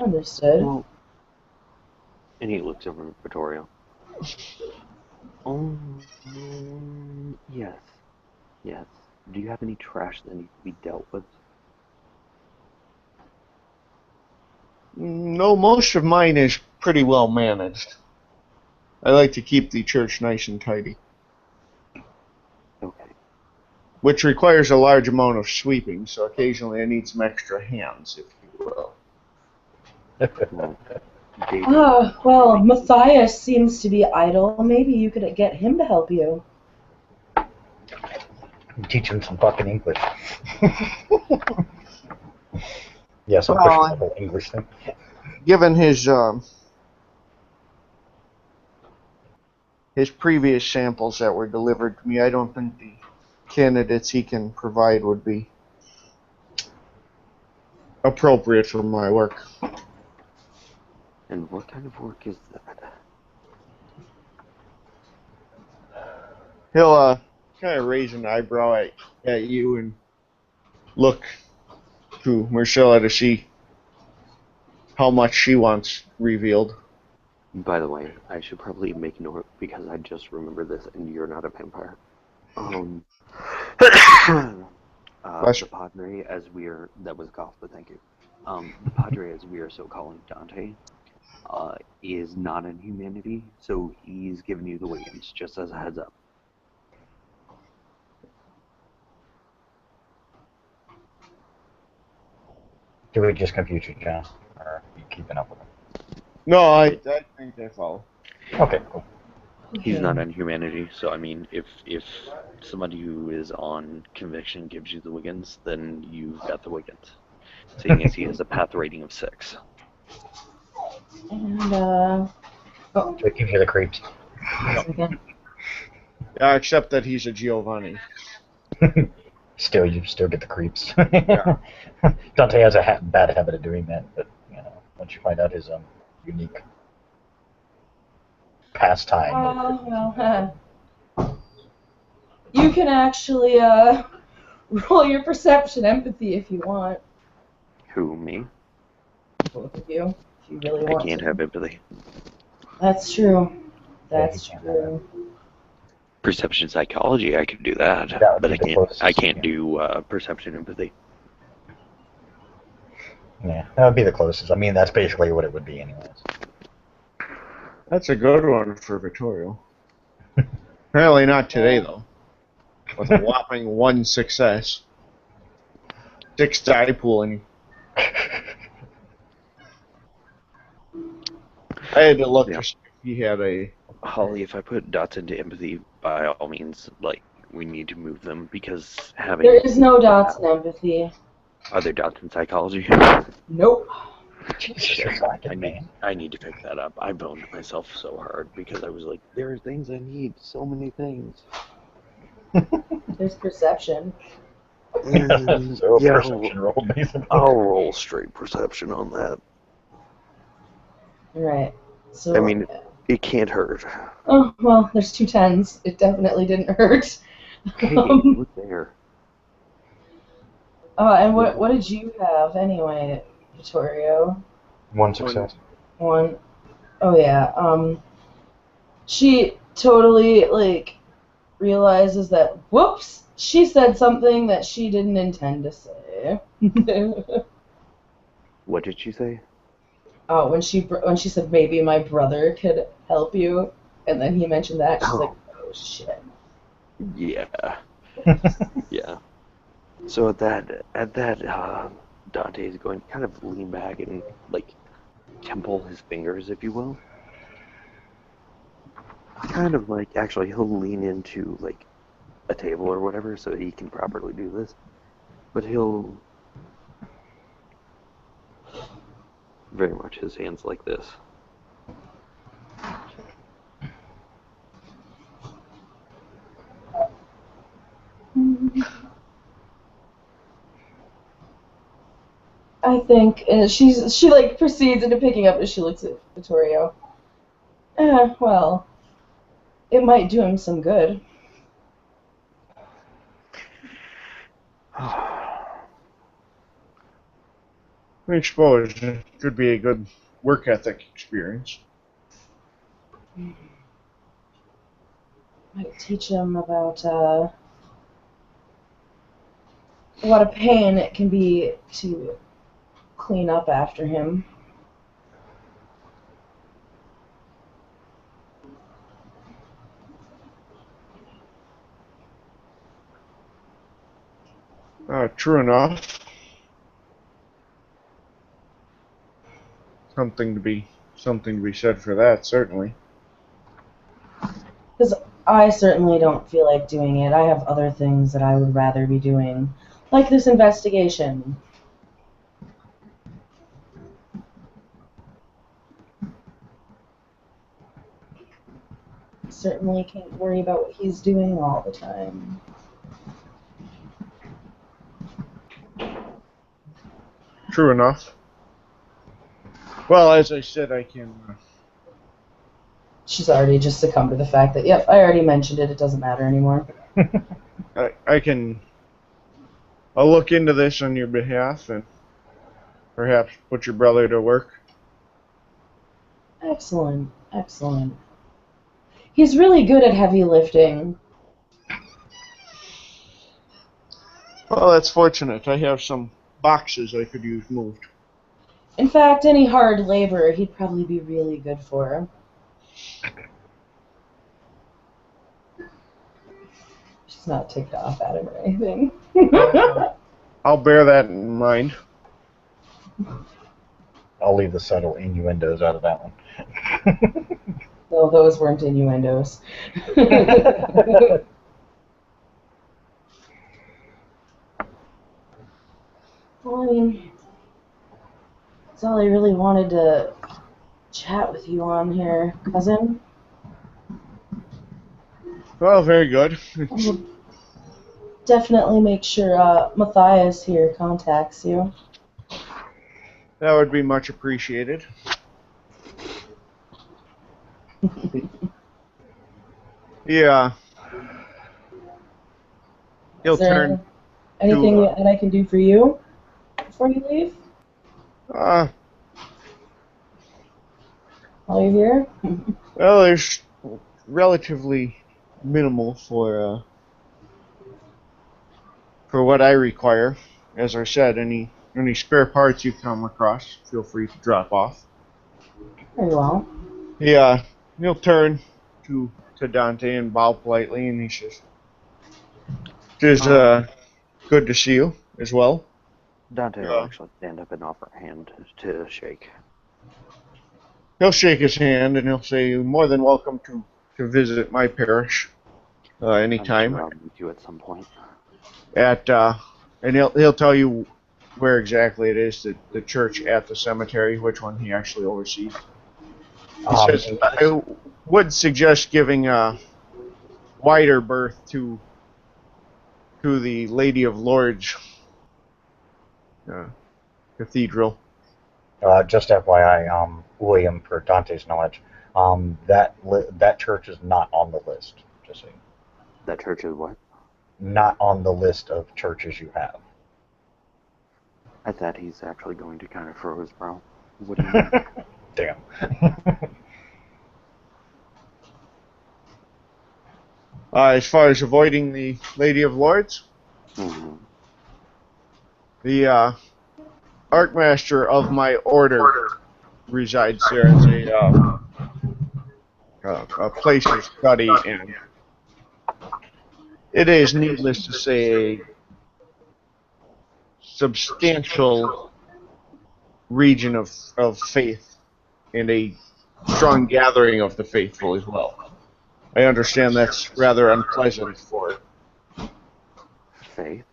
Understood. Well, and he looks over at Vittoria. Yes. Yes. Do you have any trash that needs to be dealt with? No, most of mine is pretty well managed. I like to keep the church nice and tidy, Okay. which requires a large amount of sweeping, so occasionally I need some extra hands, if you will. Well, David. Well, Matthias seems to be idle. Maybe you could get him to help you. Teach him some fucking English. Yeah, some Well, questionable English thing. Given his previous samples that were delivered to me, I don't think the candidates he can provide would be appropriate for my work. And what kind of work is that? He'll kind of raise an eyebrow at you and look to Myrcella to see how much she wants revealed. By the way, I should probably make note because I just remembered this, and you're not a vampire. The Padre, as we're that was a cough, but thank you. The Padre, as we are so calling Dante, is not in humanity, so he's giving you the Wiggins, just as a heads up. Do we just confuse you, John? Or are you keeping up with him? No, I think I follow. Okay, cool. He's not on humanity, so I mean, if somebody who is on conviction gives you the Wiggins, then you've got the Wiggins. Seeing as he has a path rating of 6. And, So it gives you the creeps. again. Yeah, except that he's a Giovanni. You still get the creeps. Yeah. Dante has a bad habit of doing that, but once you find out his unique pastime. You can actually roll your perception empathy if you want. Who, me? Both of you, if you really I want can't to. have empathy. That's true. That's Yeah, true. Perception psychology, I could do that, That would but be I the can't. closest, I can't yeah. do perception empathy. Yeah, that would be the closest. I mean, that's basically what it would be anyways. That's a good one for Vittorio. Apparently not today, though. With a whopping 1 success. 6 die pooling. I had to look Yeah. to see if he had a... Holly, if I put dots into empathy, by all means, like, we need to move them because having. There is no dots in empathy. Are there dots in psychology? Nope. Jesus, you're fucking man. I need to pick that up. I boned myself so hard because I was like, there are things I need, so many things. There's perception. So Yeah, perception roll, basically. I'll roll straight perception on that. Right. So. I mean, it can't hurt. Oh well, there's 2 10s. It definitely didn't hurt. Hey, look there. And what did you have anyway, Vittorio? 1 success. 1. Oh yeah. She totally realizes that whoops, she said something that she didn't intend to say. What did she say? Oh, when she said maybe my brother could help you, and then he mentioned that, she's like, oh shit. Yeah. Yeah. So at that, Dante is going to kind of lean back and temple his fingers, if you will. Kind of actually he'll lean into a table or whatever so he can properly do this. But he'll very much his hands like this. I think she proceeds into picking up as she looks at Vittorio. Well, it might do him some good. I suppose it could be a good work ethic experience. Might teach him about what a pain it can be to clean up after him. True enough. Something to be said for that, certainly. Because I certainly don't feel like doing it. I have other things that I would rather be doing, like this investigation. Certainly can't worry about what he's doing all the time. True enough. Well, as I said, I can... She's already just succumbed to the fact that, yep, I already mentioned it, it doesn't matter anymore. I can... I'll look into this on your behalf and perhaps put your brother to work. Excellent, excellent. He's really good at heavy lifting. Well, that's fortunate. I have some boxes I could use moved. In fact, any hard labor he'd probably be really good for. She's not ticked off at him or anything. I'll bear that in mind. I'll leave the subtle innuendos out of that one. Well, those weren't innuendos. Well, I mean, that's all I really wanted to chat with you on here, cousin. Well, very good. We'll definitely make sure Matthias here contacts you. That would be much appreciated. Yeah. He'll Is there turn anything to, that I can do for you before you leave? well, While you're here? there's relatively minimal for what I require. As I said, any spare parts you come across, feel free to drop off. Very well. He'll turn to Dante and bow politely, and he says, "It is good to see you as well." Dante will actually stand up and offer a hand to shake. He'll shake his hand and he'll say, "You're more than welcome to visit my parish anytime." I'm sure I'll meet you at some point. And he'll tell you where exactly it is, the church at the cemetery, which one he actually oversees. He says, "I would suggest giving a wider berth to the Lady of Lords Cathedral." Just FYI, William, for Dante's knowledge, that church is not on the list. Just so you know. That church is what? Not on the list of churches you have. I thought he's actually going to kind of furrow his brow. What do you mean? Damn. As far as avoiding the Lady of Lords, the Archmaster of my order resides there as a place of study, and it is, needless to say, a substantial region of faith and a strong gathering of the faithful as well. I understand that's rather unpleasant for Faith.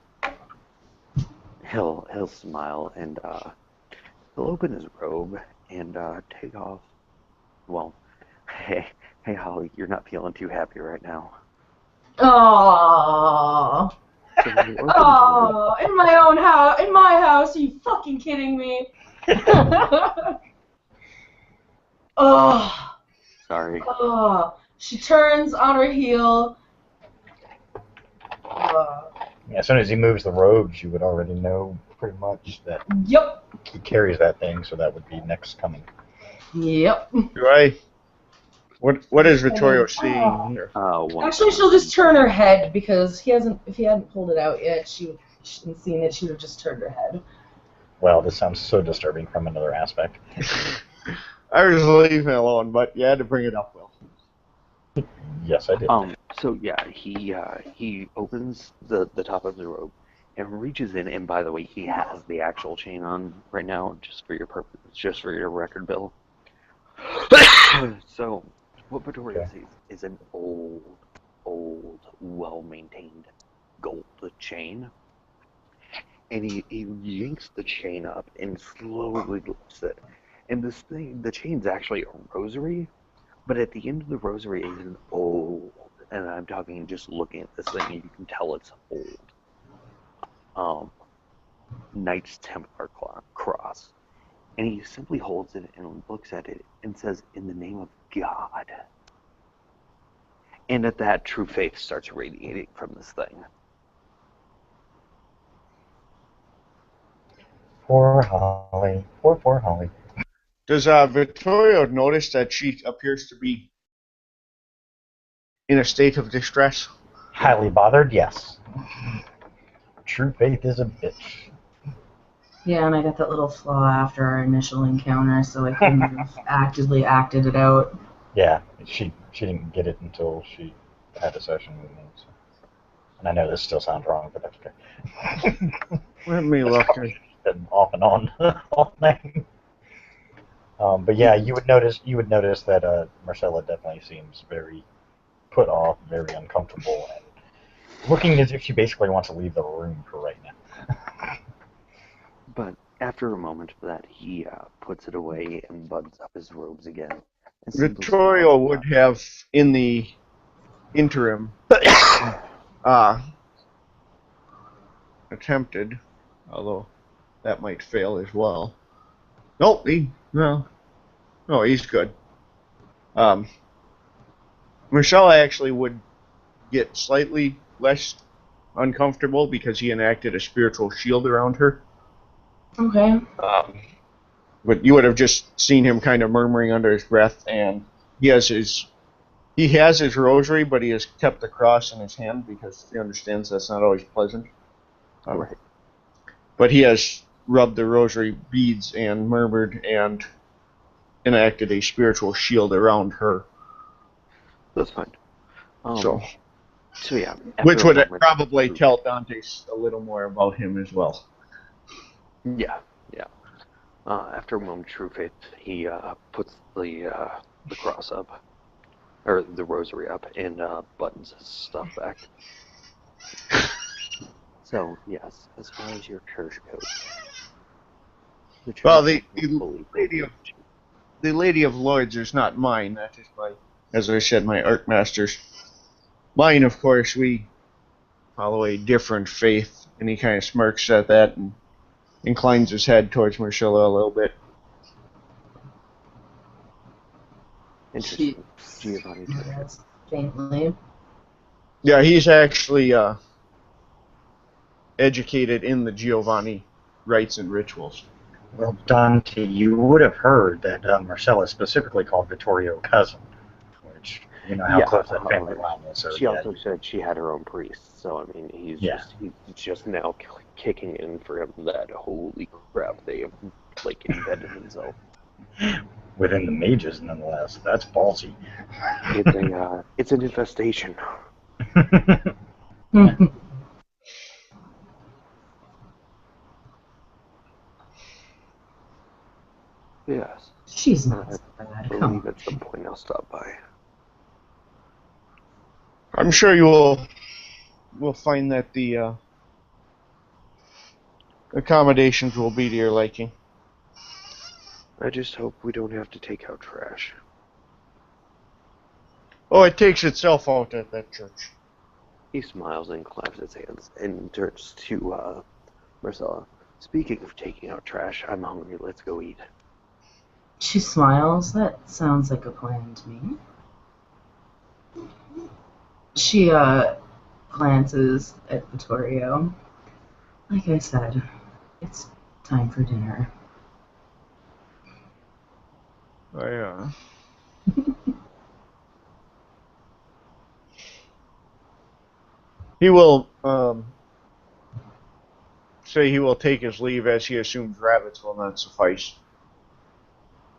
He'll smile and he'll open his robe and take off. Well, hey Holly, you're not feeling too happy right now. Aww. So when he opens his robe, Oh, in my own house, in my house, are you fucking kidding me? Oh, sorry. oh. She turns on her heel. Yeah, as soon as he moves the robes, you would already know pretty much that Yep. he carries that thing, so that would be next coming. Yep. What is Vittorio seeing here? Actually, she'll just turn her head because if he hadn't pulled it out yet, she hadn't seen it. She would have just turned her head. Well, this sounds so disturbing from another aspect. I was leaving it alone, but you had to bring it up, Will. Yes, I did. So yeah, he opens the top of the robe and reaches in, and by the way, he has the actual chain on right now, just for your purpose, just for your record, Bill. So what Vittorio sees is an old, well-maintained gold chain, and he yanks the chain up and slowly lifts it, and the chain's actually a rosary. But at the end of the rosary is an old, and I'm talking just looking at this thing, you can tell it's old, Knights Templar cross. And he simply holds it and looks at it and says, "In the name of God." And at that, true faith starts radiating from this thing. Poor Holly. Poor Holly. Does Vittorio notice that she appears to be in a state of distress? Highly bothered, yes. True faith is a bitch. Yeah, and I got that little flaw after our initial encounter, so I couldn't have actively acted it out. Yeah, she didn't get it until she had a session with me. So. And I know this still sounds wrong, but that's okay. Let me look. Been off and on all night. But yeah, you would notice that Myrcella definitely seems very put off, very uncomfortable, and looking as if she basically wants to leave the room for right now. But after a moment of that, he puts it away and buttons up his robes again. And simply Vittorio smiles. would have, in the interim, attempted, although that might fail as well. Nope, he's good. Myrcella actually would get slightly less uncomfortable because he enacted a spiritual shield around her. Okay. But you would have just seen him kind of murmuring under his breath, and he has his rosary, but he has kept the cross in his hand because he understands that's not always pleasant. Right. But he has rubbed the rosary beads and murmured and enacted a spiritual shield around her. That's fine. So yeah. which after a would moment- probably tell Dante a little more about him as well. Yeah. After a moment, true faith, he puts the cross up, or the rosary up, and buttons his stuff back. So yes, as far as your church goes, Well, church the will fully lady of believe you. the Lady of Lloyd's is not mine. That is my, as I said, my art master's. Mine, of course, we follow a different faith, and he kind of smirks at that and inclines his head towards Myrcella a little bit. Interesting. Giovanni too. Yes, faintly. Yeah, he's actually educated in the Giovanni rites and rituals. Well, Dante, you would have heard that Myrcella specifically called Vittorio cousin, which you know how Yeah, close that family line is. So She yeah, also said she had her own priest, so I mean, he's just now kicking in for him that holy crap, they have like embedded himself. within the mages, nonetheless. That's ballsy. It's an infestation. Yes, She's not I so bad. believe at some point I'll stop by. I'm sure you will find that the accommodations will be to your liking. I just hope we don't have to take out trash. Oh, it takes itself out at that church. He smiles and claps his hands and turns to Myrcella. Speaking of taking out trash, I'm hungry. Let's go eat. She smiles. That sounds like a plan to me. She glances at Vittorio. Like I said, it's time for dinner. He will say he will take his leave as he assumes rabbits will not suffice.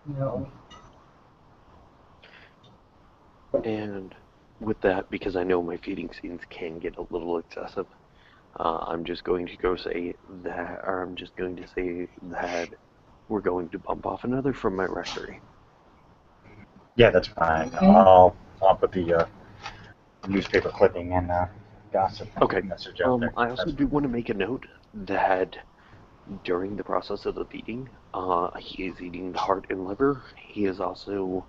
No. And with that, because I know my feeding scenes can get a little excessive, I'm just going to say that we're going to bump off another from my rectory. Yeah, that's fine. Okay. I'll put the newspaper clipping and gossip Okay. message out there. I also do want to make a note that during the process of the feeding, he is eating the heart and liver. He is also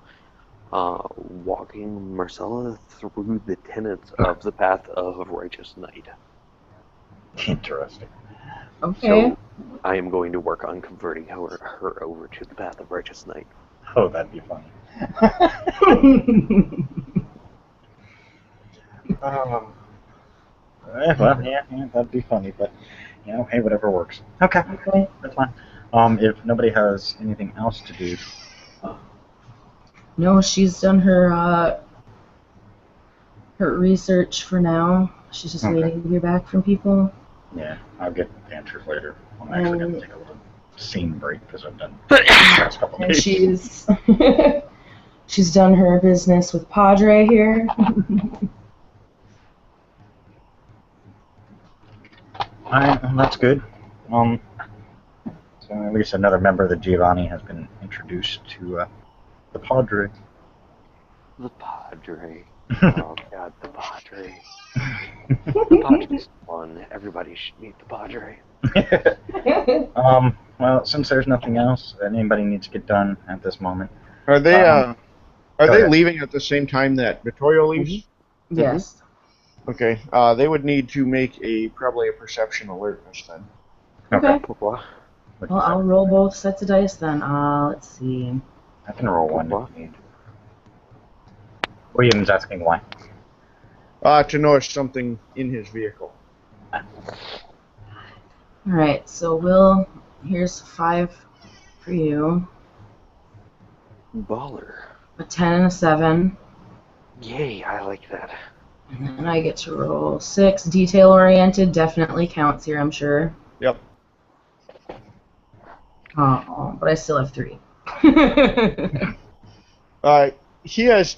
walking Myrcella through the tenets of the path of righteous knight. Interesting. Okay. So I am going to work on converting her over to the path of righteous knight. Oh, that'd be funny. Well, yeah, that'd be funny, but you know, hey, whatever works. Okay, Okay. that's fine. If nobody has anything else to do, No, she's done her research for now. She's just Okay. waiting to hear back from people. yeah, I'll get answers later. I'm actually gonna take a little scene break because I've done the past couple And days. she's done her business with Padre here. Alright, well, that's good. So at least another member of the Giovanni has been introduced. introduced to the Padre. The Padre. Oh God, the Padre. The Padre's fun. Everybody should meet the Padre. Well, since there's nothing else that anybody needs to get done at this moment, Are they go ahead. leaving at the same time that Vittorio leaves? Yes. Okay. They would need to make probably a perception alertness then. Okay. Pourquoi? Well, I'll roll both sets of dice then. Let's see. I can roll one if you need. William's asking why. To notice something in his vehicle. Alright, so Will, here's 5 for you. Baller. A 10 and a 7. Yay, I like that. And then I get to roll 6. Detail oriented definitely counts here, I'm sure. Yep. Oh, but I still have 3. He has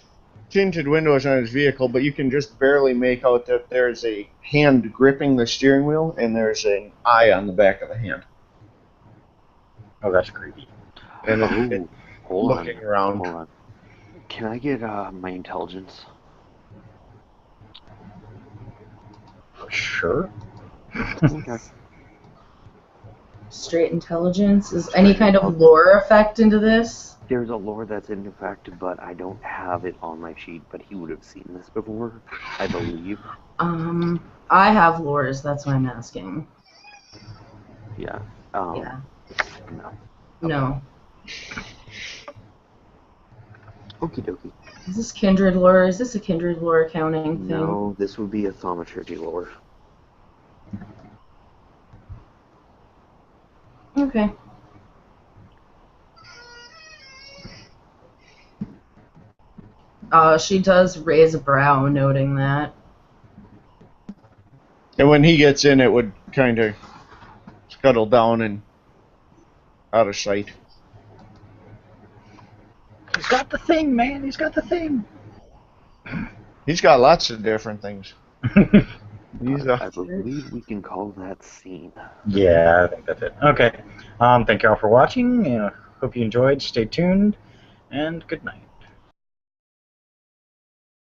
tinted windows on his vehicle, but you can just barely make out that there's a hand gripping the steering wheel and there's an eye on the back of the hand. Oh, that's creepy. And Ooh, hold looking around. Hold on. Can I get my intelligence? Sure. Okay. Straight intelligence. Is any kind of lore effect into this? There's a lore that's in effect, but I don't have it on my sheet, but he would have seen this before, I believe. I have lores, that's why I'm asking. Yeah. Yeah. No. No. Okie dokie. Is this kindred lore? Is this a kindred lore accounting thing? No, this would be a thaumaturgy lore. Okay. She does raise a brow, noting that. And when he gets in, it would kind of scuttle down and out of sight. He's got the thing, man. He's got the thing. He's got lots of different things. I believe we can call that scene. Yeah, I think that's it. Okay. Thank you all for watching. Hope you enjoyed. Stay tuned, and good night.